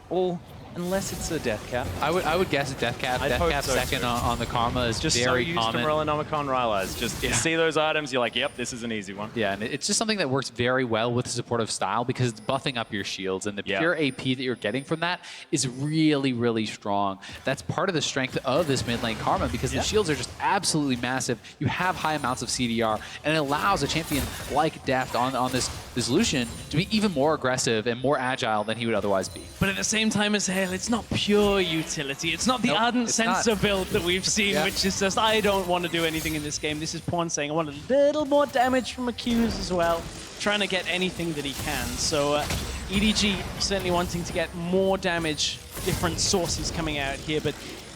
all, unless it's a Death Cap.
I would guess a Death Cap. Death Cap
so
second on the Karma is
just
very
so used
common.
to Morellonomicon Rylai's. Just you see those items, you're like, yep, this is an easy one.
Yeah, and it's just something that works very well with the supportive style because it's buffing up your shields, and the pure AP that you're getting from that is really, really strong. That's part of the strength of this mid lane Karma because the shields are just absolutely massive. You have high amounts of CDR, and it allows a champion like Deft on this Lucian to be even more aggressive and more agile than he would otherwise be.
But at the same time as Hale, it's not pure utility. It's not the Ardent Sensor build that we've seen, which is just, I don't want to do anything in this game. This is Pawn saying, I want a little more damage from Accuse as well, trying to get anything that he can. So EDG certainly wanting to get more damage, different sources coming out here, but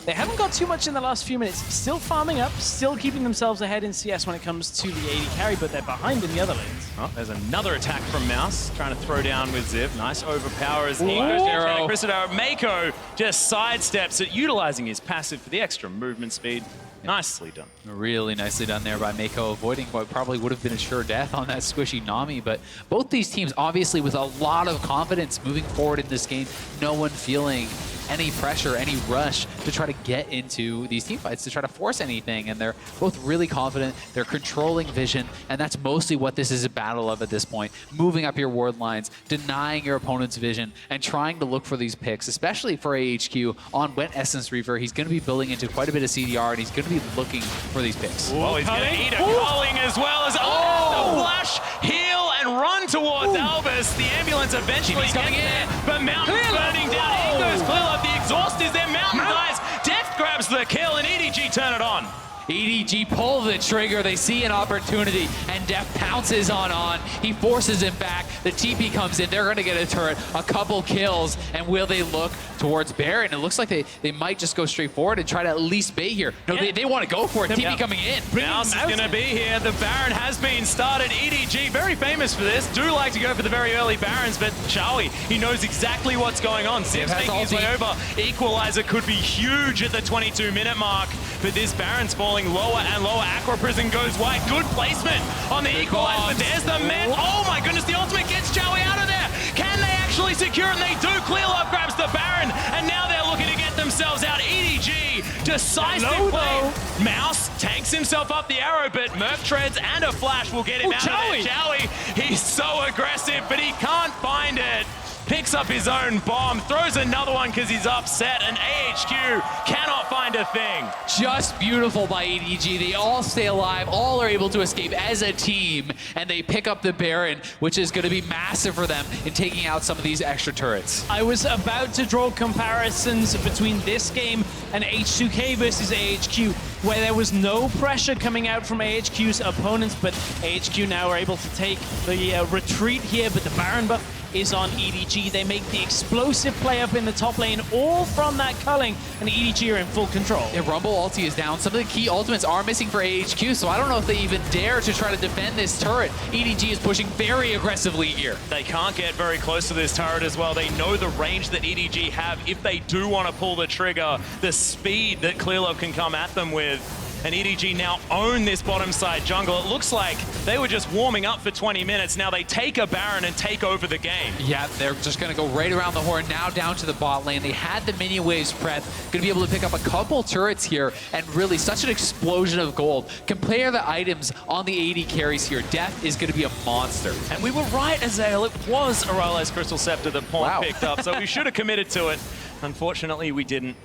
They haven't got too much in the last few minutes. Still farming up, still keeping themselves ahead in CS when it comes to the AD carry, but they're behind in the other lanes.
Oh, there's another attack from Mouse, trying to throw down with Ziv. Nice overpowers.
Arrow.
Mako just sidesteps it, utilizing his passive for the extra movement speed. Nicely done.
Really nicely done there by Mako, avoiding what probably would have been a sure death on that squishy Nami. But both these teams, obviously, with a lot of confidence moving forward in this game, no one feeling any pressure, any rush to try to get into these team fights, to try to force anything. And they're both really confident. They're controlling vision, and that's mostly what this is a battle of at this point. Moving up your ward lines, denying your opponent's vision, and trying to look for these picks, especially for AHQ on Wet Essence Reaver. He's going to be building into quite a bit of CDR, and he's going to be looking for these picks.
Oh, he's going to eat a culling as well as the flash, heal, and run towards Albus. The ambulance eventually
coming
gets
in.
there, but Mountain's burning down. In goes Clearlove. The exhaust is there. Mountain dies. Death grabs the kill, and EDG turn it on.
EDG pull the trigger, they see an opportunity, and Def pounces on. He forces him back, the TP comes in, they're gonna get a turret, a couple kills, and will they look towards Baron? It looks like they might just go straight forward and try to at least bait here. No, they want to go for it, TP coming in.
Mouse is gonna be here, the Baron has been started. EDG, very famous for this, do like to go for the very early Barons, but Chowie, he knows exactly what's going on. Ziv's making his way over. Equalizer could be huge at the 22-minute mark, but this Baron's falling lower and lower. Aqua Prison goes wide. Good placement on the equalizer. There's the man. Oh my goodness, the ultimate gets Chowie out of there. Can they actually secure it? And they do. Clearlove grabs the Baron, and now they're looking to get themselves out. EDG, decisive play. Mouse tanks himself up the arrow, but Murph treads and a flash will get him out of there. Chowie, he's so aggressive, but he can't find it. Picks up his own bomb, throws another one because he's upset, and AHQ cannot find a thing.
Just beautiful by EDG. They all stay alive, all are able to escape as a team, and they pick up the Baron, which is going to be massive for them in taking out some of these extra turrets.
I was about to draw comparisons between this game and H2K versus AHQ, where there was no pressure coming out from AHQ's opponents, but AHQ now are able to take the retreat here, but the Baron buff is on EDG. They make the explosive play up in the top lane, all from that culling, and EDG are in full control.
Yeah, Rumble ulti is down. Some of the key ultimates are missing for AHQ, so I don't know if they even dare to try to defend this turret. EDG is pushing very aggressively here.
They can't get very close to this turret as well. They know the range that EDG have if they do want to pull the trigger, the speed that Clearlove can come at them with. And EDG now own this bottom side jungle. It looks like they were just warming up for 20 minutes. Now they take a Baron and take over the game.
Yeah, they're just going to go right around the horn, now down to the bot lane. They had the minion waves prep, going to be able to pick up a couple turrets here, and really such an explosion of gold. Compare the items on the AD carries here. Death is going to be a monster.
And we were right, Azael. It was Aurelia's Crystal Scepter that Pawn picked up, so we should have committed to it. Unfortunately, we didn't.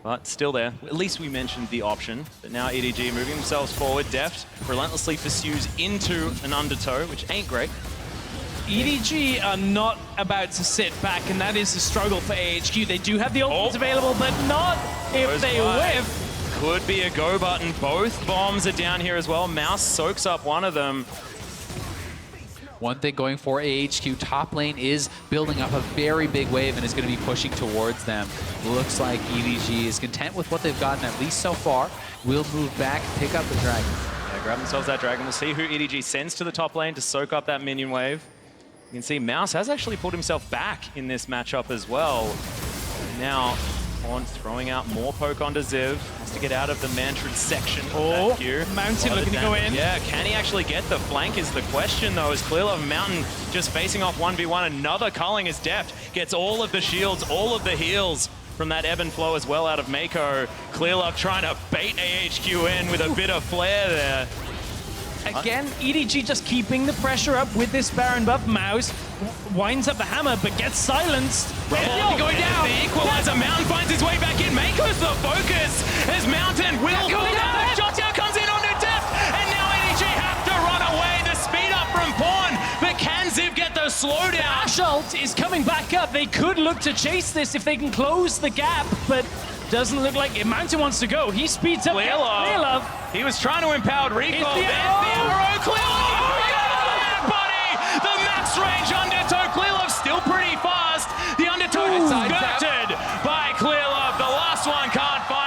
But still there. At least we mentioned the option. But now EDG moving themselves forward. Deft relentlessly pursues into an undertow, which ain't great.
EDG are not about to sit back, and that is a struggle for AHQ. They do have the ultimates available, but not if they whiff.
Could be a go button. Both bombs are down here as well. Mouse soaks up one of them.
One thing going for AHQ, top lane is building up a very big wave and is going to be pushing towards them. Looks like EDG is content with what they've gotten, at least so far. Will move back, pick up the dragon.
Yeah, grab themselves that dragon. We'll see who EDG sends to the top lane to soak up that minion wave. You can see Mouse has actually pulled himself back in this matchup as well. Now, Pawn throwing out more poke onto Ziv. Has to get out of the Mantrid section of that queue.
Mountain looking to go in.
Yeah, can he actually get the flank is the question though, as Clearlove Mountain just facing off 1v1. Another culling is deft. Gets all of the shields, all of the heals from that ebb and flow as well out of Mako. Clearlove trying to bait AHQ in with a bit of flair there.
Again, EDG just keeping the pressure up with this Baron buff. Mouse winds up the hammer, but gets silenced.
Going down. The equalizer. Mountain finds his way back in. Mako's the focus as Mountain will go down. Shot down comes in onto Deft, and now EDG have to run away. The speed up from Pawn, but can Ziv get the slowdown?
Ash ult is coming back up. They could look to chase this if they can close the gap, but doesn't look like it. Mountain wants to go. He speeds up. Clearlove.
He was trying to empower recall. There's the arrow. Clearlove. Buddy. The max range undertow. Clearlove still pretty fast. The undertow is skirted by Clearlove. The last one can't find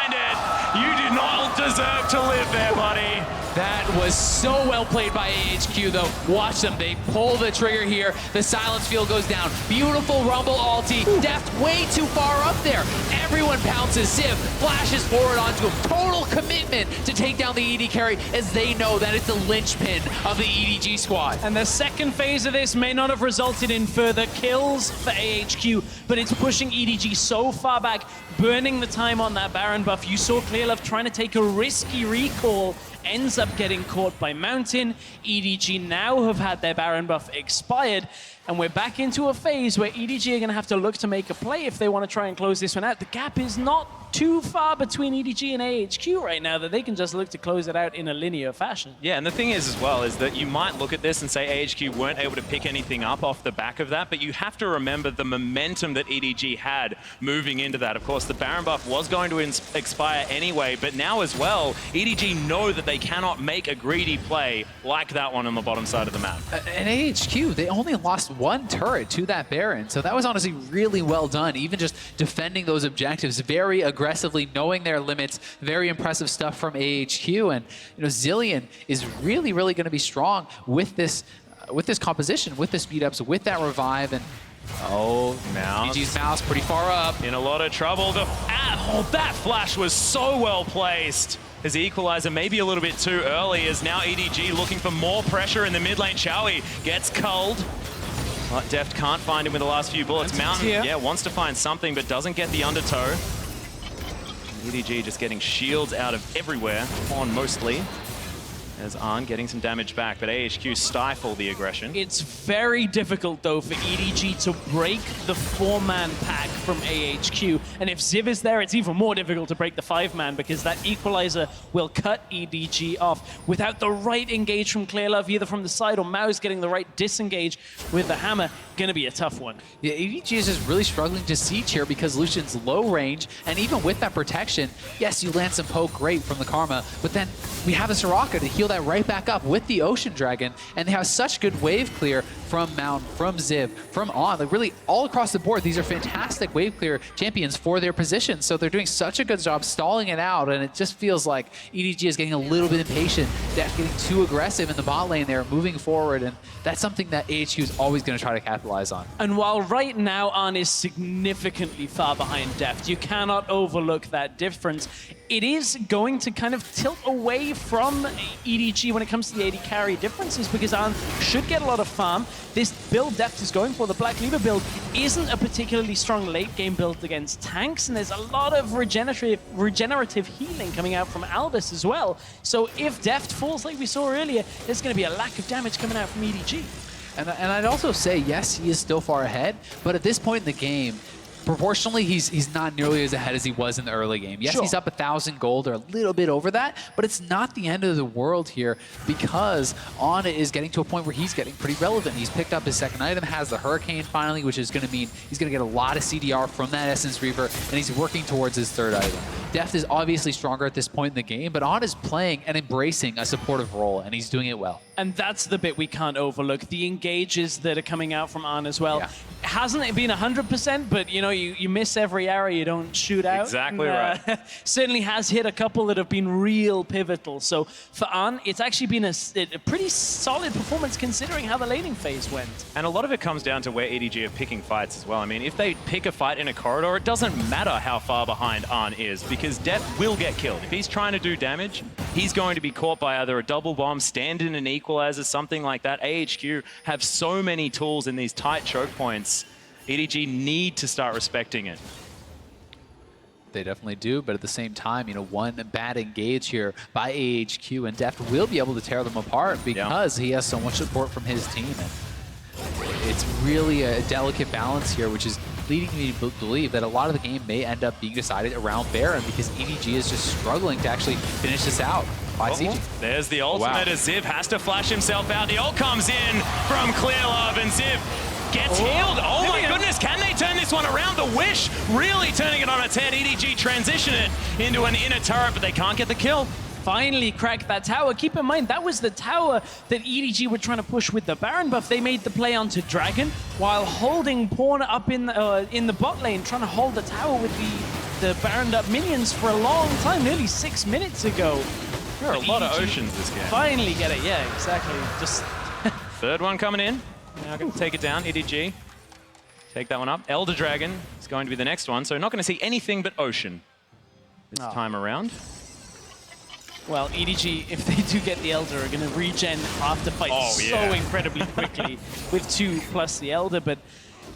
deserve to live there, buddy.
That was so well played by AHQ, though. Watch them. They pull the trigger here. The silence field goes down. Beautiful Rumble ulti. Deft way too far up there. Everyone pounces. Ziv flashes forward onto him. Total commitment to take down the ED carry, as they know that it's the linchpin of the EDG squad.
And the second phase of this may not have resulted in further kills for AHQ, but it's pushing EDG so far back, burning the time on that Baron buff. You saw Clearlove trying to take a risky recall, ends up getting caught by Mountain. EDG now have had their Baron buff expired, and we're back into a phase where EDG are going to have to look to make a play if they want to try and close this one out. The gap is not too far between EDG and AHQ right now that they can just look to close it out in a linear fashion.
Yeah, and the thing is as well is that you might look at this and say AHQ weren't able to pick anything up off the back of that, but you have to remember the momentum that EDG had moving into that. Of course, the Baron buff was going to expire anyway, but now as well, EDG know that they cannot make a greedy play like that one on the bottom side of the map.
And AHQ, they only lost one turret to that Baron, so that was honestly really well done. Even just defending those objectives very aggressively, knowing their limits. Very impressive stuff from AHQ, and Zilean is really going to be strong with this composition, with the speed ups, with that revive, and
Mouse.
EDG's Mouse pretty far up.
In a lot of trouble. That flash was so well placed. His equalizer maybe a little bit too early, as now EDG looking for more pressure in the mid lane. Chowie gets culled. But Deft can't find him with the last few bullets. Mountain, wants to find something, but doesn't get the undertow. EDG just getting shields out of everywhere, on mostly, as Arn getting some damage back, but AHQ stifle the aggression.
It's very difficult, though, for EDG to break the 4-man pack from AHQ. And if Ziv is there, it's even more difficult to break the 5-man, because that equalizer will cut EDG off. Without the right engage from Clearlove, either from the side or Mao's getting the right disengage with the hammer, gonna be a tough one.
Yeah, EDG is just really struggling to siege here because Lucian's low range, and even with that protection, yes, you land some poke great from the Karma, but then we have a Soraka to heal that right back up with the Ocean Dragon, and they have such good wave clear from Mount, from Ziv, from On. Like really all across the board, these are fantastic wave clear champions for their position, so they're doing such a good job stalling it out, and it just feels like EDG is getting a little bit impatient. Deft getting too aggressive in the bot lane there, moving forward, and that's something that AHQ is always going to try to capitalize on.
And while right now On is significantly far behind Deft, you cannot overlook that difference. It is going to kind of tilt away from EDG when it comes to the AD carry differences, because On should get a lot of farm. This build Deft is going for, the Black Lever build, isn't a particularly strong late game build against tanks, and there's a lot of regenerative healing coming out from Albus as well. So if Deft falls like we saw earlier, there's going to be a lack of damage coming out from EDG.
And I'd also say, yes, he is still far ahead, but at this point in the game, proportionally, he's not nearly as ahead as he was in the early game. Yes, he's up 1,000 gold or a little bit over that, but it's not the end of the world here, because On is getting to a point where he's getting pretty relevant. He's picked up his second item, has the Hurricane finally, which is going to mean he's going to get a lot of CDR from that Essence Reaver, and he's working towards his third item. Deft is obviously stronger at this point in the game, but On is playing and embracing a supportive role, and he's doing it well.
And that's the bit we can't overlook. The engages that are coming out from On as well. Hasn't it been 100%, but you miss every arrow you don't shoot out.
Exactly right.
Certainly has hit a couple that have been real pivotal. So for On, it's actually been a pretty solid performance considering how the laning phase went.
And a lot of it comes down to where EDG are picking fights as well. I mean, if they pick a fight in a corridor, it doesn't matter how far behind Arn is, because Deft will get killed. If he's trying to do damage, he's going to be caught by either a double bomb, stand in an equalizer, something like that. AHQ have so many tools in these tight choke points. EDG need to start respecting it.
They definitely do, but at the same time, one bad engage here by AHQ, and Deft will be able to tear them apart because he has so much support from his team. And it's really a delicate balance here, which is leading me to believe that a lot of the game may end up being decided around Baron, because EDG is just struggling to actually finish this out.
There's the ultimate as Ziv has to flash himself out. The ult comes in from Clearlove, and Ziv gets healed. Oh my goodness, can they turn this one around? The Wish really turning it on its head. EDG transition it into an inner turret, but they can't get the kill.
Finally cracked that tower. Keep in mind, that was the tower that EDG were trying to push with the Baron buff. They made the play onto Dragon while holding Pawn up in the bot lane, trying to hold the tower with the Baroned up minions for a long time, nearly 6 minutes ago.
There are a lot of oceans this game.
Finally get it, yeah, exactly. Just
Third one coming in. Now going to take it down, EDG. Take that one up. Elder Dragon is going to be the next one, so not going to see anything but ocean this time around.
well, EDG, if they do get the Elder, are going to regen after fight so incredibly quickly with 2 plus the Elder. But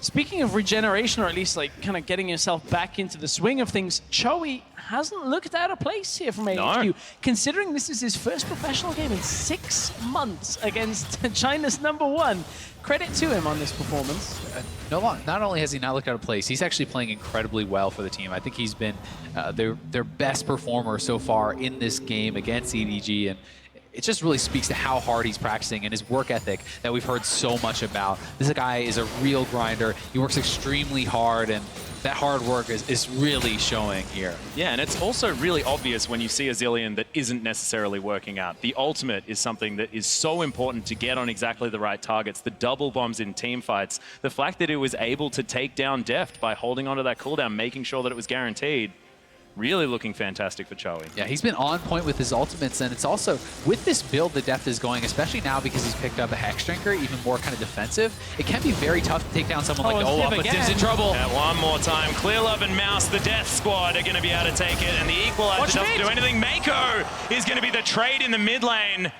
speaking of regeneration, or at least like kind of getting yourself back into the swing of things, Chowi hasn't looked out of place here from AHQ.
No.
Considering this is his first professional game in 6 months against China's #1. Credit to him on this performance.
Not only has he not looked out of place, he's actually playing incredibly well for the team. I think he's been their best performer so far in this game against EDG, and it just really speaks to how hard he's practicing and his work ethic that we've heard so much about. This guy is a real grinder. He works extremely hard, and that hard work is really showing here.
Yeah, and it's also really obvious when you see a Zilean that isn't necessarily working out. The ultimate is something that is so important to get on exactly the right targets. The double bombs in team fights. The fact that it was able to take down Deft by holding onto that cooldown, making sure that it was guaranteed. Really looking fantastic for Chowi.
Yeah, he's been on point with his ultimates, and it's also, with this build the Deft is going, especially now because he's picked up a Hex Drinker, even more kind of defensive, it can be very tough to take down someone like Olaf, but Ziv's in trouble.
Yeah, one more time. Clearlove and Mouse, the Death Squad, are going to be able to take it, and the Equalizer doesn't do anything. Mako is going to be the trade in the mid lane.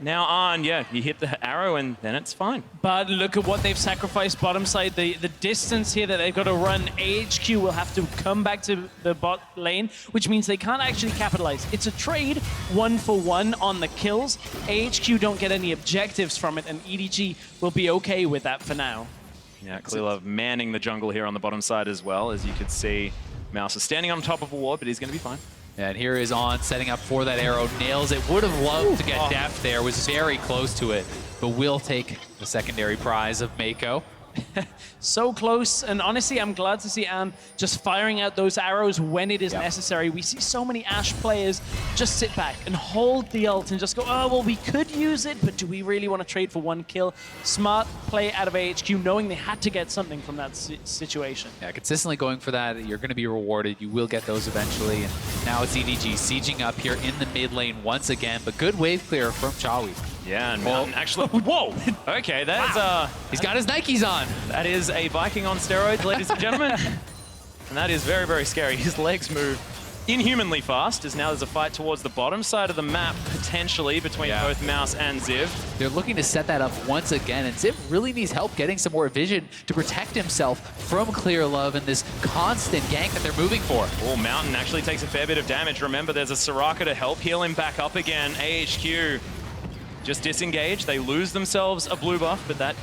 Now on, yeah, you hit the arrow and then it's fine.
But look at what they've sacrificed bottom side. The distance here that they've got to run, AHQ will have to come back to the bot lane, which means they can't actually capitalize. It's a trade 1-for-1 on the kills. AHQ don't get any objectives from it, and EDG will be okay with that for now.
Yeah, Clearlove manning the jungle here on the bottom side as well. As you can see, Mouse is standing on top of a ward, but he's going to be fine.
And here is On setting up for that arrow, nails it. Would have loved to get Deft there, was very close to it, but will take the secondary prize of Mako.
So close, and honestly, I'm glad to see Anne just firing out those arrows when it is necessary. We see so many Ashe players just sit back and hold the ult and just go, oh, well, we could use it, but do we really want to trade for 1 kill? Smart play out of AHQ, knowing they had to get something from that situation.
Yeah, consistently going for that, you're going to be rewarded. You will get those eventually, and now it's EDG sieging up here in the mid lane once again, but good wave clear from Chowi.
Yeah, and Mountain actually... Whoa! Okay, that's...
He's got his Nikes on.
That is a Viking on steroids, ladies and gentlemen. And that is very, very scary. His legs move inhumanly fast, as now there's a fight towards the bottom side of the map, potentially, between both Mouse and Ziv.
They're looking to set that up once again, and Ziv really needs help getting some more vision to protect himself from Clearlove and this constant gank that they're moving for.
Oh, Mountain actually takes a fair bit of damage. Remember, there's a Soraka to help heal him back up again. AHQ just disengage. They lose themselves a blue buff, but that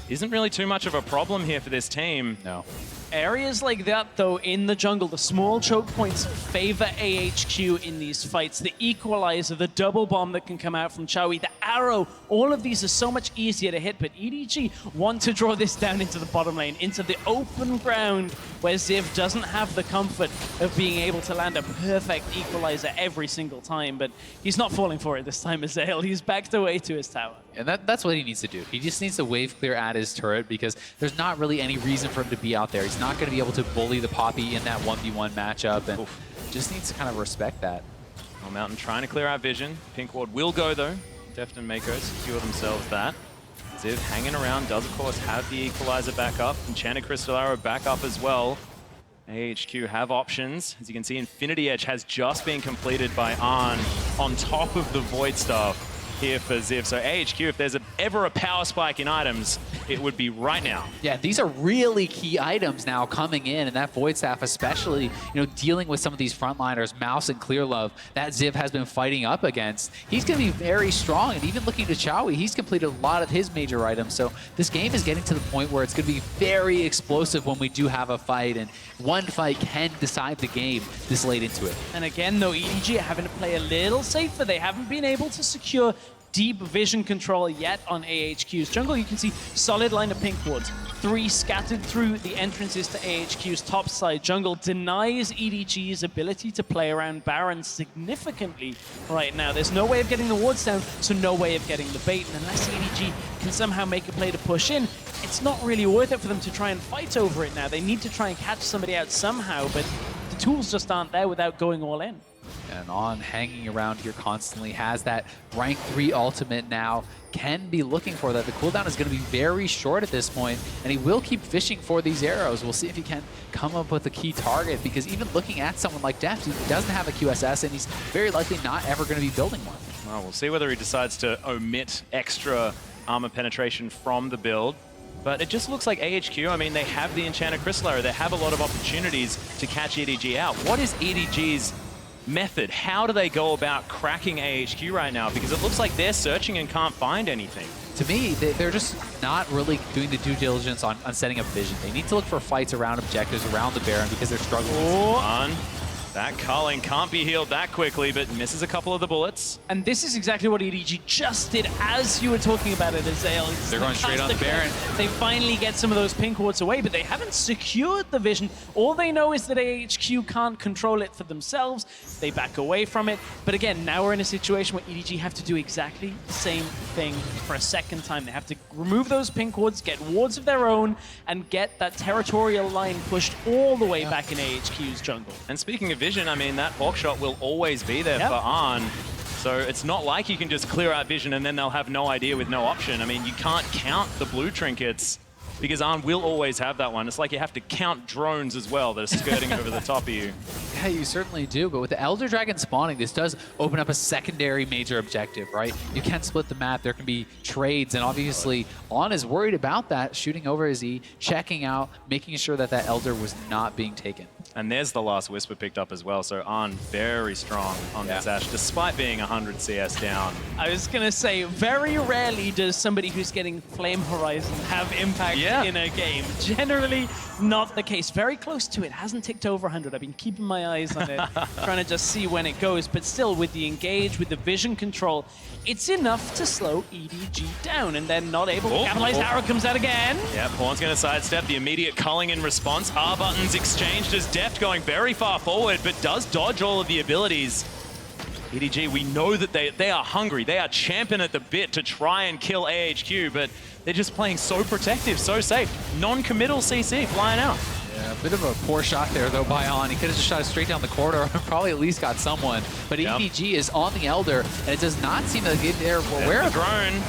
isn't really too much of a problem here for this team.
No.
Areas like that, though, in the jungle, the small choke points favor AHQ in these fights. The equalizer, the double bomb that can come out from Chowi, the arrow, all of these are so much easier to hit, but EDG want to draw this down into the bottom lane, into the open ground where Ziv doesn't have the comfort of being able to land a perfect equalizer every single time, but he's not falling for it this time, Azael. He's backed away to his tower.
And that's what he needs to do. He just needs to wave clear at his turret because there's not really any reason for him to be out there. He's not going to be able to bully the Poppy in that 1v1 matchup, and just needs to kind of respect that.
Well, Mountain trying to clear out vision. Pink Ward will go, though. Deft and Mako secure themselves that. Ziv hanging around, does, of course, have the equalizer back up. Enchanted Crystal Arrow back up as well. AHQ have options. As you can see, Infinity Edge has just been completed by Arn on top of the Void Staff here for Ziv. So AHQ, if there's ever a power spike in items, it would be right now.
Yeah, these are really key items now coming in, and that Void Staff especially, dealing with some of these frontliners, Mouse and Clearlove, that Ziv has been fighting up against. He's going to be very strong, and even looking to Chowi, he's completed a lot of his major items. So this game is getting to the point where it's going to be very explosive when we do have a fight, and one fight can decide the game this late into it.
And again, though, EDG are having to play a little safer. They haven't been able to secure deep vision control yet on AHQ's jungle. You can see solid line of pink wards. 3 scattered through the entrances to AHQ's top side. Jungle denies EDG's ability to play around Baron significantly right now. There's no way of getting the wards down, so no way of getting the bait. And unless EDG can somehow make a play to push in, it's not really worth it for them to try and fight over it now. They need to try and catch somebody out somehow, but the tools just aren't there without going all in.
And On hanging around here constantly, has that rank 3 ultimate now, can be looking for that. The cooldown is going to be very short at this point, and he will keep fishing for these arrows. We'll see if he can come up with a key target, because even looking at someone like Deft, he doesn't have a QSS, and he's very likely not ever going to be building one.
Well, we'll see whether he decides to omit extra armor penetration from the build. But it just looks like AHQ, I mean, they have the Enchanted Crystal Arrow. They have a lot of opportunities to catch EDG out. What is EDG's method? How do they go about cracking AHQ right now? Because it looks like they're searching and can't find anything.
To me, they're just not really doing the due diligence on setting up vision. They need to look for fights around objectives, around the Baron, because they're struggling.
That culling can't be healed that quickly, but misses a couple of the bullets.
And this is exactly what EDG just did as you were talking about it, Azale.
They're going straight on the Baron.
They finally get some of those pink wards away, but they haven't secured the vision. All they know is that AHQ can't control it for themselves. They back away from it. But again, now we're in a situation where EDG have to do exactly the same thing for a second time. They have to remove those pink wards, get wards of their own, and get that territorial line pushed all the way back in AHQ's jungle.
And speaking of vision, I mean, that hawk shot will always be there for Arn. So it's not like you can just clear out vision and then they'll have no idea with no option. I mean, you can't count the blue trinkets because Arn will always have that one. It's like you have to count drones as well that are skirting over the top of you.
Yeah, you certainly do. But with the Elder Dragon spawning, this does open up a secondary major objective, right? You can split the map. There can be trades. And obviously, On is worried about that, shooting over his E, checking out, making sure that that Elder was not being taken.
And there's the last Whisper picked up as well. So Arn very strong on this Ashe, despite being 100 CS down.
I was going to say, very rarely does somebody who's getting Flame Horizon have impact in a game. Generally not the case. Very close to it. Hasn't ticked over 100. I've been keeping my eyes on it, trying to just see when it goes. But still, with the engage, with the vision control, it's enough to slow EDG down, and then not able to capitalize. Arrow comes out again.
Yeah, Pawn's going to sidestep. The immediate culling in response. R buttons exchanged as Deft going very far forward, but does dodge all of the abilities. EDG, we know that they are hungry. They are champing at the bit to try and kill AHQ, but they're just playing so protective, so safe. Non-committal CC flying out.
Yeah, a bit of a poor shot there, though, by On. He could have just shot it straight down the corridor and probably at least got someone. But EDG is on the Elder, and it does not seem to get there. Aware of
drone.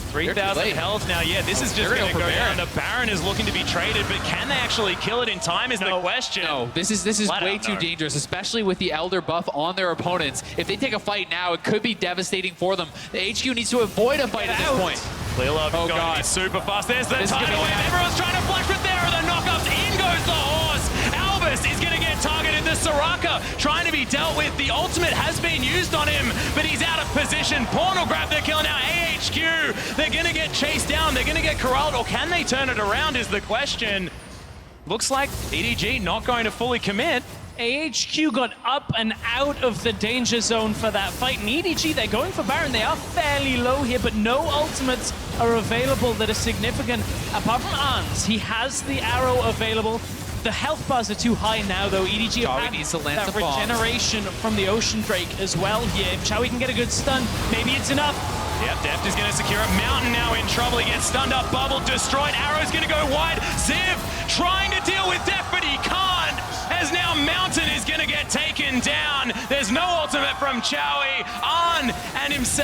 3,000 health now. Yeah, this is just going to go down. The Baron is looking to be traded, but can they actually kill it in time is the question.
No, this is way too dangerous, especially with the Elder buff on their opponents. If they take a fight now, it could be devastating for them. The HQ needs to avoid a fight at this point.
Clearlove is going to be super fast. There's the tidal wave. Everyone's trying to flash with there. The knockups. In goes the horse. Albus is going to get targeted. The Soraka trying to be dealt with. The ultimate has been used on him, but he's out of position. Pawn will grab the kill now. AHQ, they're going to get chased down. They're going to get corralled, or can they turn it around is the question. Looks like EDG not going to fully commit.
AHQ got up and out of the danger zone for that fight. And EDG, they're going for Baron. They are fairly low here, but no ultimates are available that are significant. Apart from Arns, he has the arrow available. The health bars are too high now, though. EDG
needs to land
that
some bombs.
regeneration from the Ocean Drake as well here. If Chowie can get a good stun, maybe it's enough.
Yep, Deft is going to secure it. Mountain now in trouble. He gets stunned up, bubble destroyed. Arrow's going to go wide. Ziv trying to deal with Deft, but he can't. As now Mountain is going to get taken down. There's no ultimate from Chowie. On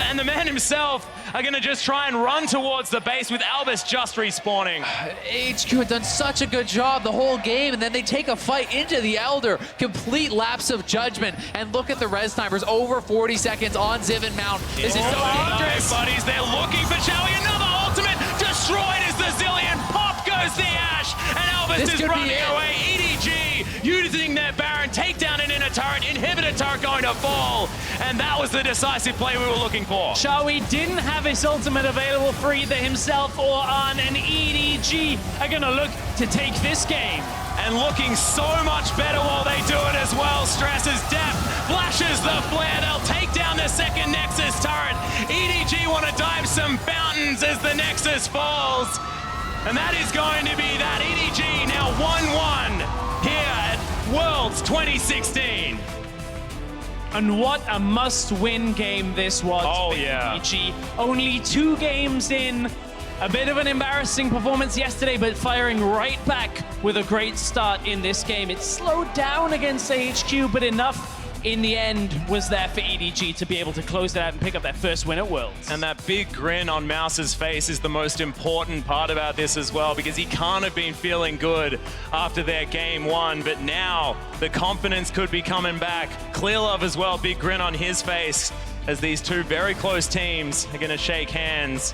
and the man himself are going to just try and run towards the base with Albus just respawning.
AHQ had done such a good job the whole game, and then they take a fight into the Elder. Complete lapse of judgment. And look at the res timers. Over 40 seconds on Ziv and Mount. This is so dangerous.
Buddies, they're looking for Chowie. Another ultimate destroyed as the Zillion. Pop goes the Ashe, and Albus is running away. EDG using their Baron, take down an inner turret, inhibitor turret going to fall, and that was the decisive play we were looking for.
Chowie didn't have his ultimate available for either himself or On, and EDG are gonna look to take this game.
And looking so much better while they do it as well. Stresses Deft, flashes the flare. They'll take down the second Nexus turret. EDG want to dive some fountains as the Nexus falls. And that is going to be that. EDG now 1-1 here at Worlds 2016.
And what a must-win game this was for EDG. Only 2 games in, A bit of an embarrassing performance yesterday, but firing right back with a great start in this game. It slowed down against AHQ, but enough in the end was there for EDG to be able to close it out and pick up that first win at Worlds.
And that big grin on Mouse's face is the most important part about this as well, because he can't have been feeling good after their game one, but now the confidence could be coming back. Clearlove as well, big grin on his face as these two very close teams are gonna shake hands.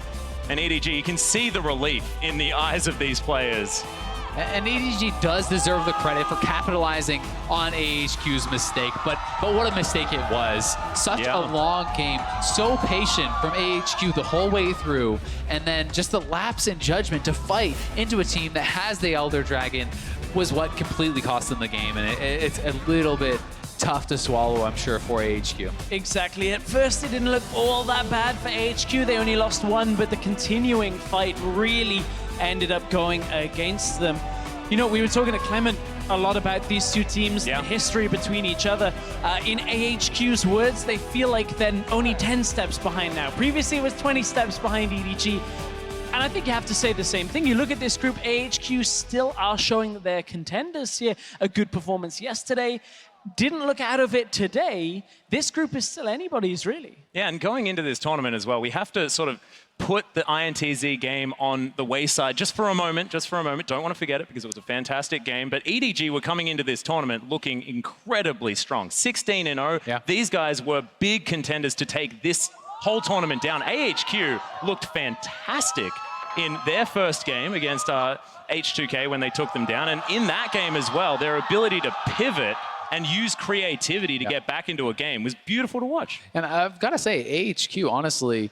And EDG, you can see the relief in the eyes of these players.
And EDG does deserve the credit for capitalizing on AHQ's mistake, but what a mistake it was. Such a long game, so patient from AHQ the whole way through, and then just the lapse in judgment to fight into a team that has the Elder Dragon was what completely cost them the game, and it's a little bit tough to swallow, I'm sure, for AHQ.
Exactly. At first, it didn't look all that bad for AHQ. They only lost one, but the continuing fight really ended up going against them. You know, we were talking to Clement a lot about these two teams, the history between each other. In AHQ's words, they feel like they're only 10 steps behind now. Previously, it was 20 steps behind EDG. And I think you have to say the same thing. You look at this group, AHQ still are showing that they're contenders here. A good performance yesterday. Didn't look out of it today. This group is still anybody's, really.
Yeah, and going into this tournament as well, we have to sort of put the INTZ game on the wayside just for a moment, Don't want to forget it because it was a fantastic game. But EDG were coming into this tournament looking incredibly strong. 16-0.
Yeah.
These guys were big contenders to take this whole tournament down. AHQ looked fantastic in their first game against H2K when they took them down. And in that game as well, their ability to pivot and use creativity to get back into a game was beautiful to watch.
And I've got to say, AHQ, honestly,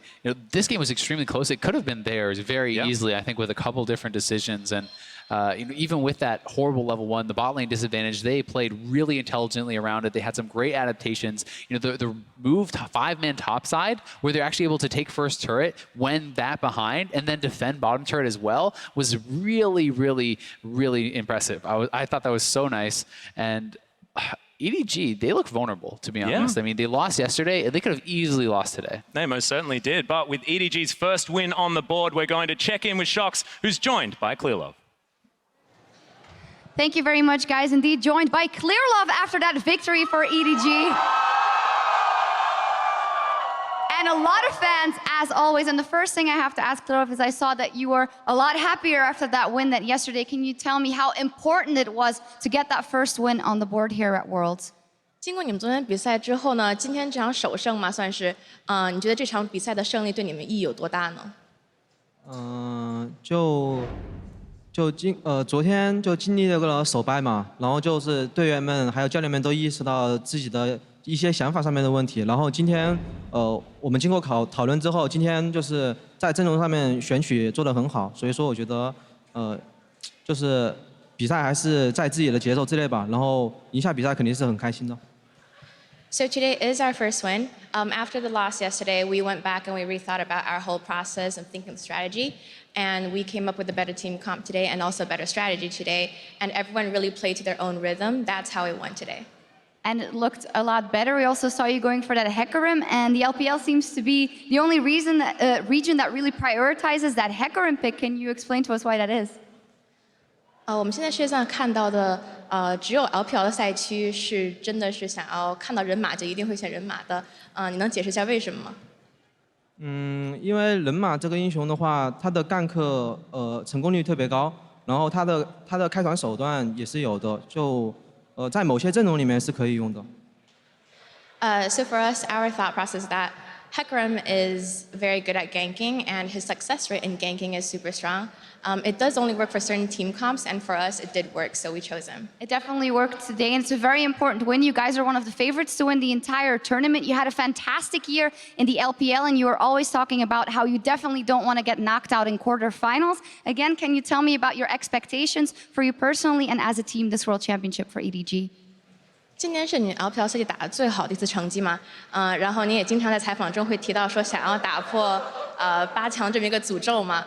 this game was extremely close. It could have been theirs very easily, I think, with a couple different decisions. And even with that horrible level one, the bot lane disadvantage, they played really intelligently around it. They had some great adaptations. The move to 5-man topside, where they're actually able to take first turret when that behind and then defend bottom turret as well, was really, really, really impressive. I thought that was so nice. And EDG, they look vulnerable, to be honest. I mean, they lost yesterday, and they could have easily lost today.
They most certainly did. But with EDG's first win on the board, we're going to check in with Shox, who's joined by Clearlove.
Thank you very much, guys. Indeed, joined by Clearlove after that victory for EDG. And a lot of fans, as always. And the first thing I have to ask Clearlove is I saw that you were a lot happier after that win that yesterday. Can you tell me how important it was to get that first win on the board here at Worlds?
经过你们昨天比赛之后呢，今天这场首胜嘛，算是，你觉得这场比赛的胜利对你们意义有多大呢？
昨天就经历了个首败嘛，然后就是队员们还有教练们都意识到自己的一些想法上面的问题，然后今天我们经过讨论之后，今天就是在阵容上面选取做得很好，所以说我觉得就是比赛还是在自己的节奏之内吧，然后赢下比赛肯定是很开心的。
So today is our first win. After the loss yesterday, we went back and we rethought about our whole process and thinking strategy. And we came up with a better team comp today and also a better strategy today. And everyone really played to their own rhythm. That's how it went today.
And it looked a lot better. We also saw you going for that Hecarim, and the LPL seems to be the only region that really prioritizes that Hecarim pick. Can you explain to us why that is?
我们现在世界上看到的，只有 LPL 的赛区是真的是想要看到人马就一定会选人马的。你能解释一下为什么吗？
因为人马这个英雄的话，他的gank成功率特别高，然后他的开团手段也是有的，就在某些阵容里面是可以用的。
So for us, our thought process is that Hecarim is very good at ganking, and his success rate in ganking is super strong. It does only work for certain team comps, and for us, it did work, so we chose him.
It definitely worked today, and it's a very important win. You guys are one of the favorites to win the entire tournament. You had a fantastic year in the LPL, and you were always talking about how you definitely don't want to get knocked out in quarterfinals. Again, can you tell me about your expectations for you personally and as a team this World Championship for EDG?
今年是你 LPL 赛季打得最好的一次成绩嘛？然后你也经常在采访中会提到说想要打破8强这么一个诅咒嘛？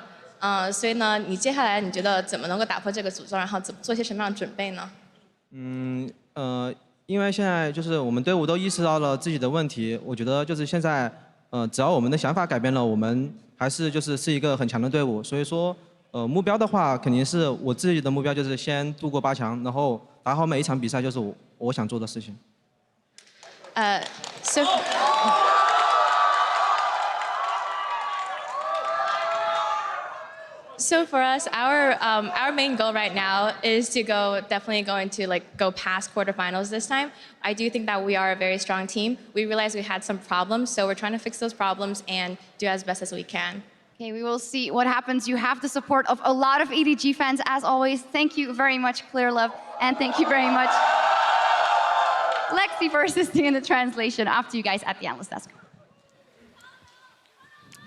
所以呢，你接下来你觉得怎么能够打破这个诅咒，然后怎么做些什么样的准备呢？
因为现在就是我们队伍都意识到了自己的问题，我觉得就是现在只要我们的想法改变了，我们还是是一个很强的队伍。所以说，目标的话，肯定是我自己的目标就是先度过8强，然后打好每一场比赛，就是我想做的事情。
So for us, our main goal right now is to definitely go past quarterfinals this time. I do think that we are a very strong team. We realize we had some problems, so we're trying to fix those problems and do as best as we can.
Okay, we will see what happens. You have the support of a lot of EDG fans, as always. Thank you very much, Clear Love, and thank you very much, Lexi, for assisting in the translation after you guys at the analyst desk.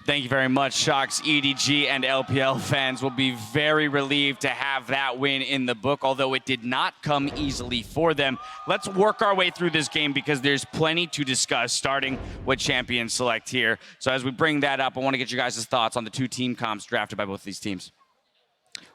Thank you very much, Shocks. EDG and LPL fans will be very relieved to have that win in the book, although it did not come easily for them. Let's work our way through this game because there's plenty to discuss, starting with Champion Select here. So as we bring that up, I want to get you guys' thoughts on the 2 team comps drafted by both these teams.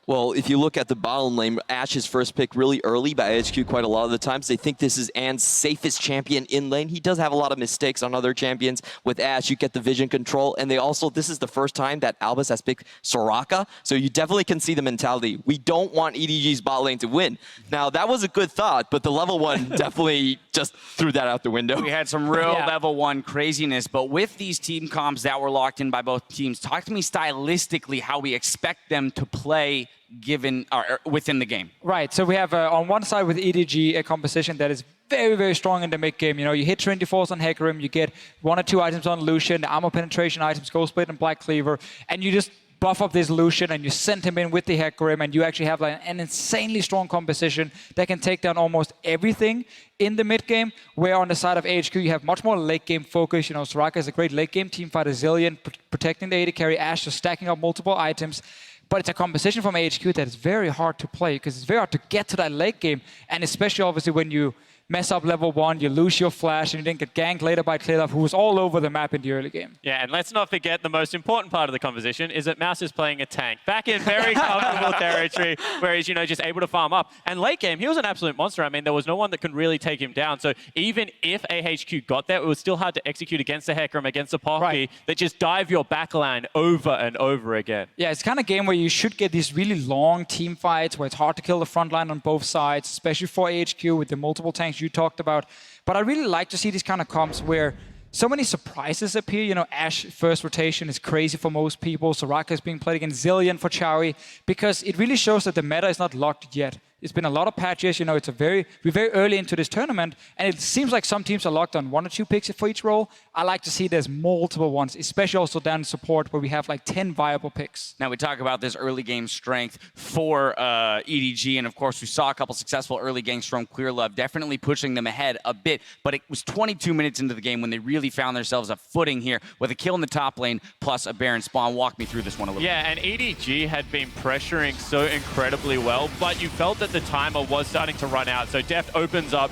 Well, if you look at the bottom lane, Ash's first pick really early by AHQ quite a lot of the times. They think this is Ann's safest champion in lane. He does have a lot of mistakes on other champions. With Ash, you get the vision control. And this is the first time that Albus has picked Soraka. So you definitely can see the mentality. We don't want EDG's bot lane to win. Now, that was a good thought, but the level 1 definitely just threw that out the window.
We had some real level 1 craziness, but with these team comps that were locked in by both teams, talk to me stylistically how we expect them to play given or within the game.
Right, so we have on one side with EDG a composition that is very, very strong in the mid game. You know, you hit 24s on Hecarim, you get 1 or 2 items on Lucian, the armor penetration items, Ghost Blade and Black Cleaver, and you just buff up this Lucian and you send him in with the Hecarim, and you actually have like an insanely strong composition that can take down almost everything in the mid game, where on the side of AHQ you have much more late game focus. You know, Soraka is a great late game teamfighter, Zillion protecting the AD carry, Ashe just stacking up multiple items. But it's a composition from AHQ that is very hard to play because it's very hard to get to that late game. And especially obviously when you mess up level 1, you lose your flash, and you didn't get ganked later by Clearlove, who was all over the map in the early game.
Yeah, and let's not forget the most important part of the conversation is that Mouse is playing a tank. Back in very comfortable territory where he's, just able to farm up. And late game, he was an absolute monster. I mean, there was no one that could really take him down. So even if AHQ got there, it was still hard to execute against the Hecarim, against the Poppy, that just dive your backline over and over again.
Yeah, it's kind of a game where you should get these really long team fights where it's hard to kill the front line on both sides, especially for AHQ with the multiple tanks you talked about. But I really like to see these kind of comps where so many surprises appear. You know, Ashe first rotation is crazy for most people. Soraka is being played against Zillion for Chowie because it really shows that the meta is not locked yet. It's been a lot of patches. You know, we're very early into this tournament, and it seems like some teams are locked on 1 or 2 picks for each role. I like to see there's multiple ones, especially also down in support where we have like 10 viable picks.
Now we talk about this early game strength for EDG, and of course we saw a couple successful early games from Clearlove, definitely pushing them ahead a bit, but it was 22 minutes into the game when they really found themselves a footing here with a kill in the top lane plus a Baron spawn. Walk me through this one a little bit.
Yeah, and EDG had been pressuring so incredibly well, but you felt that the timer was starting to run out. So Deft opens up,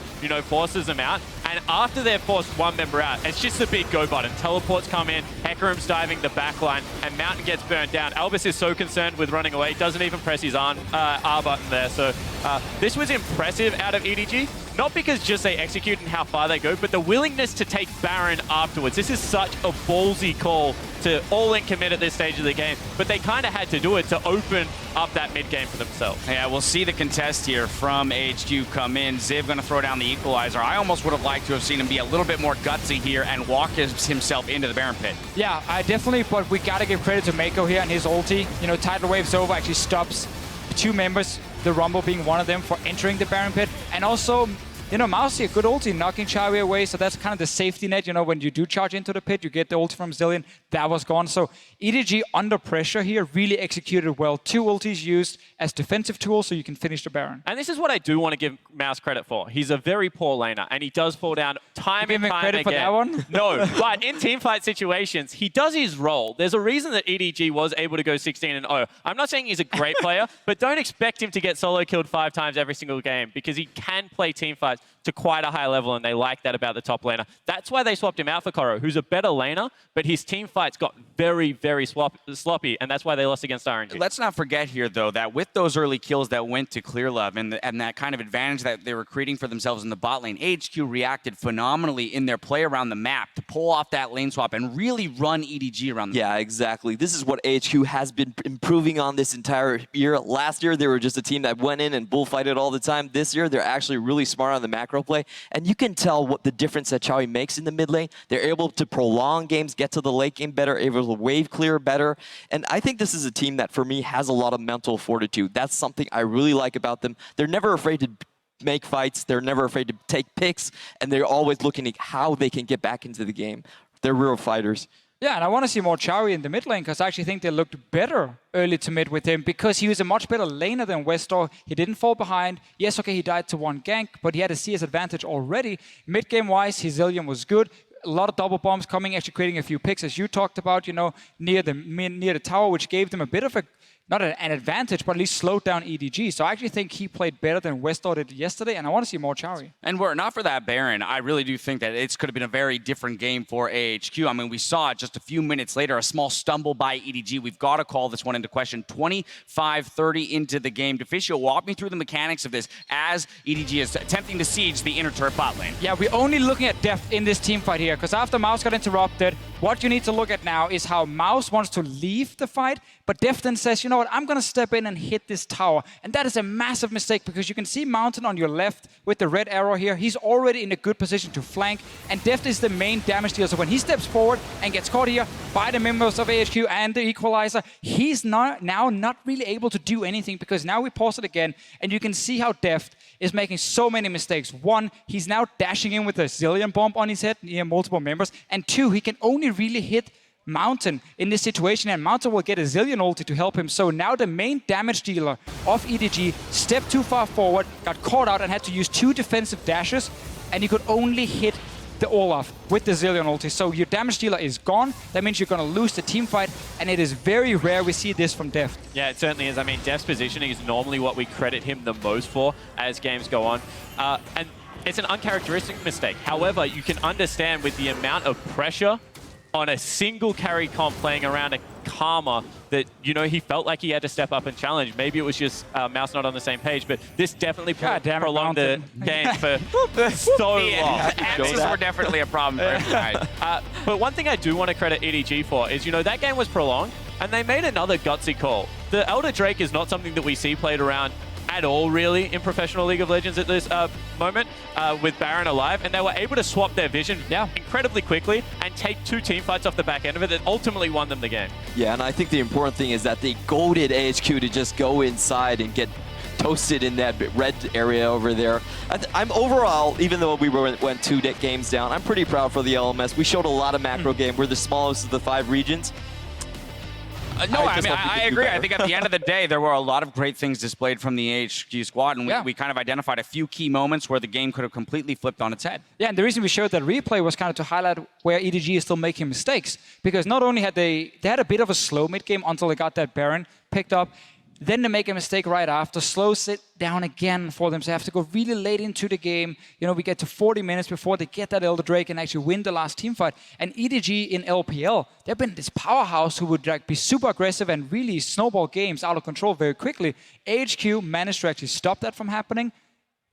forces them out. And after they've forced one member out, it's just a big go button. Teleports come in, Hecarim's diving the backline, and Mountain gets burned down. Albus is so concerned with running away, doesn't even press his R button there. So this was impressive out of EDG. Not because just they execute and how far they go, but the willingness to take Baron afterwards. This is such a ballsy call to all-in commit at this stage of the game, but they kind of had to do it to open up that mid-game for themselves.
Yeah, we'll see the contest here from AHQ come in. Ziv going to throw down the equalizer. I almost would have liked to have seen him be a little bit more gutsy here and walk himself into the Baron pit.
Yeah, I definitely, but we got to give credit to Mako here and his ulti. Tidal Wave's over actually stops 2 members, the Rumble being one of them, for entering the Baron pit. And also, Mousy, a good ulti, knocking Chowie away, so that's kind of the safety net. When you do charge into the pit, you get the ulti from Zillion. That was gone. So EDG under pressure here really executed well. 2 ultis used as defensive tools so you can finish the Baron.
And this is what I do want to give Mouse credit for. He's a very poor laner, and he does fall down time and time again.
Credit for that one?
No, but in teamfight situations, he does his role. There's a reason that EDG was able to go 16-0. I'm not saying he's a great player, but don't expect him to get solo killed 5 times every single game because he can play teamfights to quite a high level, and they like that about the top laner. That's why they swapped him out for Koro, who's a better laner, but his team fights got very, very sloppy, and that's why they lost against RNG.
Let's not forget here, though, that with those early kills that went to Clearlove and that kind of advantage that they were creating for themselves in the bot lane, AHQ reacted phenomenally in their play around the map to pull off that lane swap and really run EDG around the map.
Yeah, exactly. This is what AHQ has been improving on this entire year. Last year, they were just a team that went in and bullfighted all the time. This year, they're actually really smart on the macro play, and you can tell what the difference that Chowie makes in the mid lane. They're able to prolong games, get to the late game better, able to wave clear better, and I think this is a team that, for me, has a lot of mental fortitude. That's something I really like about them. They're never afraid to make fights. They're never afraid to take picks, and they're always looking at how they can get back into the game. They're real fighters.
Yeah, and I want to see more Chowie in the mid lane because I actually think they looked better early to mid with him because he was a much better laner than Westor. He didn't fall behind. Yes, okay, he died to one gank, but he had a CS advantage already. Mid game wise, his Zillion was good. A lot of double bombs coming, actually creating a few picks, as you talked about, you know, near the tower, which gave them a bit of a, not an advantage, but at least slowed down EDG. So I actually think he played better than Westor did yesterday, and I want to see more Chowie.
And were it not for that Baron, I really do think that it could have been a very different game for AHQ. I mean, we saw it just a few minutes later, a small stumble by EDG. We've got to call this one into question. 25-30 into the game. Deficio, walk me through the mechanics of this as EDG is attempting to siege the inner turret bot lane.
Yeah, we're only looking at depth in this team fight here, because after Mouse got interrupted, what you need to look at now is how Mouse wants to leave the fight, but Def then says, you know what, I'm going to step in and hit this tower. And that is a massive mistake because you can see Mountain on your left with the red arrow here. He's already in a good position to flank, and Def is the main damage dealer. So when he steps forward and gets caught here by the members of AHQ and the Equalizer, he's now not really able to do anything because now we pause it again, and you can see how Def is making so many mistakes. One, he's now dashing in with a Zillion bomb on his head near multiple members, and two, he can only really hit Mountain in this situation, and Mountain will get a Zillion ulti to help him. So now the main damage dealer of EDG stepped too far forward, got caught out and had to use 2 defensive dashes, and he could only hit the Olaf with the Zillion ulti. So your damage dealer is gone. That means you're going to lose the team fight, and it is very rare we see this from Deft.
Yeah, it certainly is. I mean, Deft's positioning is normally what we credit him the most for as games go on. And it's an uncharacteristic mistake. However, you can understand with the amount of pressure on a single carry comp playing around a Karma that, you know, he felt like he had to step up and challenge. Maybe it was just Mouse not on the same page, but this definitely prolonged the game for so long.
Answers were definitely a problem for everybody.
But one thing I do want to credit EDG for is, you know, that game was prolonged, and they made another gutsy call. The Elder Drake is not something that we see played around at all, really, in professional League of Legends at this moment, with Baron alive, and they were able to swap their vision incredibly quickly and take 2 team fights off the back end of it that ultimately won them the game.
Yeah, and I think the important thing is that they goaded AHQ to just go inside and get toasted in that red area over there. I'm overall, even though we went 2 games down, I'm pretty proud for the LMS. We showed a lot of macro game. We're the smallest of the 5 regions.
No, I agree. I think at the end of the day, there were a lot of great things displayed from the AHQ squad, and we kind of identified a few key moments where the game could have completely flipped on its head.
Yeah, and the reason we showed that replay was kind of to highlight where EDG is still making mistakes, because not only had they had a bit of a slow mid game until they got that Baron picked up, then they make a mistake right after, slows it down again for them. So they have to go really late into the game. You know, we get to 40 minutes before they get that Elder Drake and actually win the last team fight. And EDG in LPL, they've been this powerhouse who would like be super aggressive and really snowball games out of control very quickly. AHQ managed to actually stop that from happening.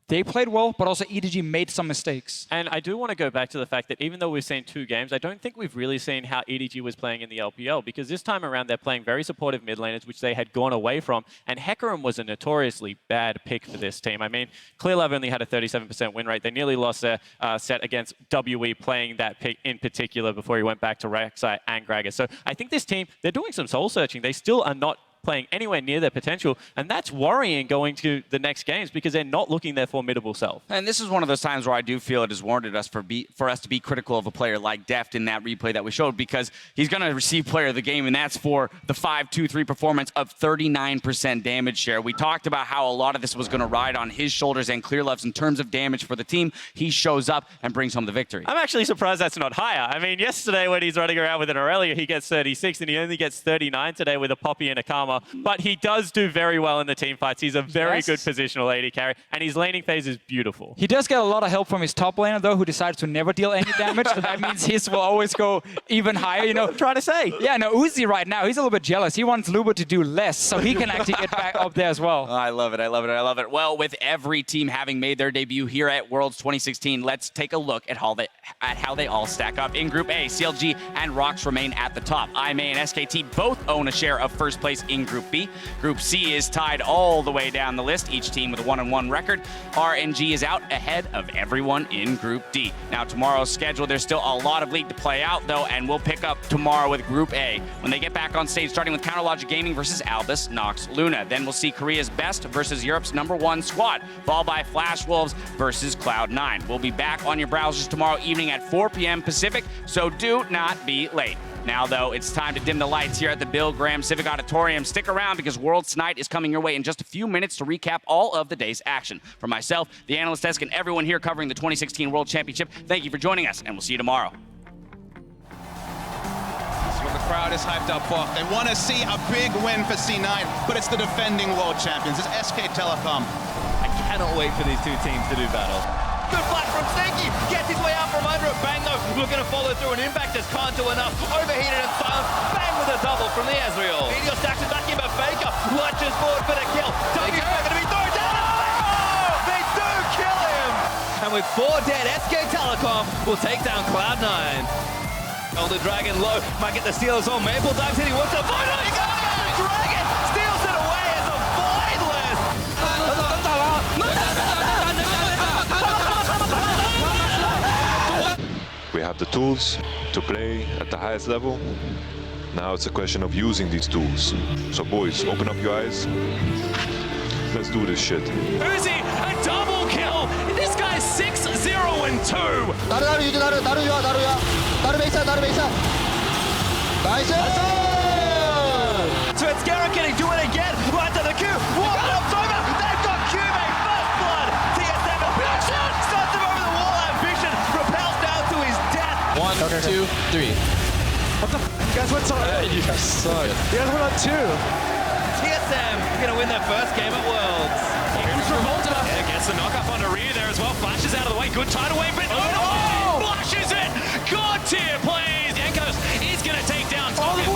They played well, but also EDG made some mistakes.
And I do want to go back to the fact that even though we've seen 2 games, I don't think we've really seen how EDG was playing in the LPL, because this time around they're playing very supportive mid laners, which they had gone away from, and Hecarim was a notoriously bad pick for this team. I mean, Clearlove only had a 37% win rate. They nearly lost their set against WE playing that pick in particular before he went back to Rek'Sai and Gragas. So I think this team, they're doing some soul searching. They still are not playing anywhere near their potential, and that's worrying going to the next games because they're not looking their formidable self.
And this is one of those times where I do feel it is warranted for us to be critical of a player like Deft in that replay that we showed, because he's going to receive player of the game, and that's for the 5-2-3 performance of 39% damage share. We talked about how a lot of this was going to ride on his shoulders and Clearlove's in terms of damage for the team. He shows up and brings home the victory.
I'm actually surprised that's not higher. I mean, yesterday when he's running around with an Aurelia, he gets 36, and he only gets 39 today with a Poppy and a Karma performer, but he does do very well in the team fights. He's a very
Yes.
good positional AD carry, and his laning phase is beautiful.
He does get a lot of help from his top laner, though, who decides to never deal any damage. So that means his will always go even higher, you know.
Trying to say.
Yeah, no, Uzi right now, he's a little bit jealous. He wants Lubo to do less, so he can actually get back up there as well.
I love it. I love it. I love it. Well, with every team having made their debut here at Worlds 2016, let's take a look at how they all stack up. In Group A, CLG and Rox remain at the top. IMA and SKT both own a share of first place in Group B. Group C is tied all the way down the list, each team with a 1-1 record. RNG is out ahead of everyone in Group D. Now, tomorrow's schedule, there's still a lot of league to play out, though, and we'll pick up tomorrow with Group A when they get back on stage, starting with Counterlogic Gaming versus Albus Nox Luna. Then we'll see Korea's Best versus Europe's #1 squad, followed by Flash Wolves versus Cloud9. We'll be back on your browsers tomorrow evening at 4 p.m. Pacific, so do not be late. Now, though, it's time to dim the lights here at the Bill Graham Civic Auditorium. Stick around because Worlds Tonight is coming your way in just a few minutes to recap all of the day's action. For myself, the analyst desk, and everyone here covering the 2016 World Championship, thank you for joining us, and we'll see you tomorrow.
This is what the crowd is hyped up for. They want to see a big win for C9, but it's the defending world champions. It's SK Telecom.
I cannot wait for these two teams to do battle. Good flash from Stinky, gets his way out from under it. Bang though, looking to follow through, and Impact just can't do enough. Overheated and silent, bang with a double from the Ezreal. Meteor stacks it back in, but Faker lunges forward for the kill. W's going to be thrown down. Oh, they do kill him. And with 4 dead, SK Telecom will take down Cloud9. Elder Dragon low, might get the steals on. Maple dives in, he wants to fight it. Dragon steals it away as a voidless.
We have the tools to play at the highest level. Now it's a question of using these tools. So boys, open up your eyes. Let's do this shit.
Uzi, a double kill. This guy's 6-0-2.
So it's Garrett, can he do it again? Right to the Q. What up, over? They've got Q-Mate first blood. TSM ambition. Starts him over the wall. Ambition propels down to his death.
1, 2, 3.
What the f? You guys went on?
You guys suck.
You guys went on 2. TSM gonna win their first game at Worlds.
Here comes Revolta. Yeah, gets the knock up on Aria there as well. Flashes out of the way. Good tidal wave, but oh! Flashes it. God tier plays. Yankos is gonna take down Tommy. The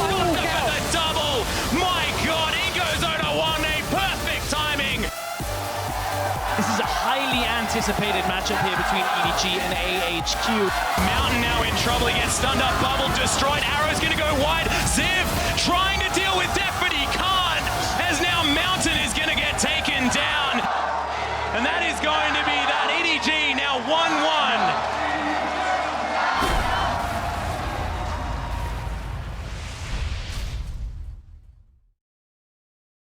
double. My God, he goes over 1A. Perfect timing.
This is a highly anticipated matchup here between EDG and AHQ.
Mountain now in trouble. He gets stunned up. Bubble destroyed. Arrow's gonna go wide. Ziv trying to deal with Def.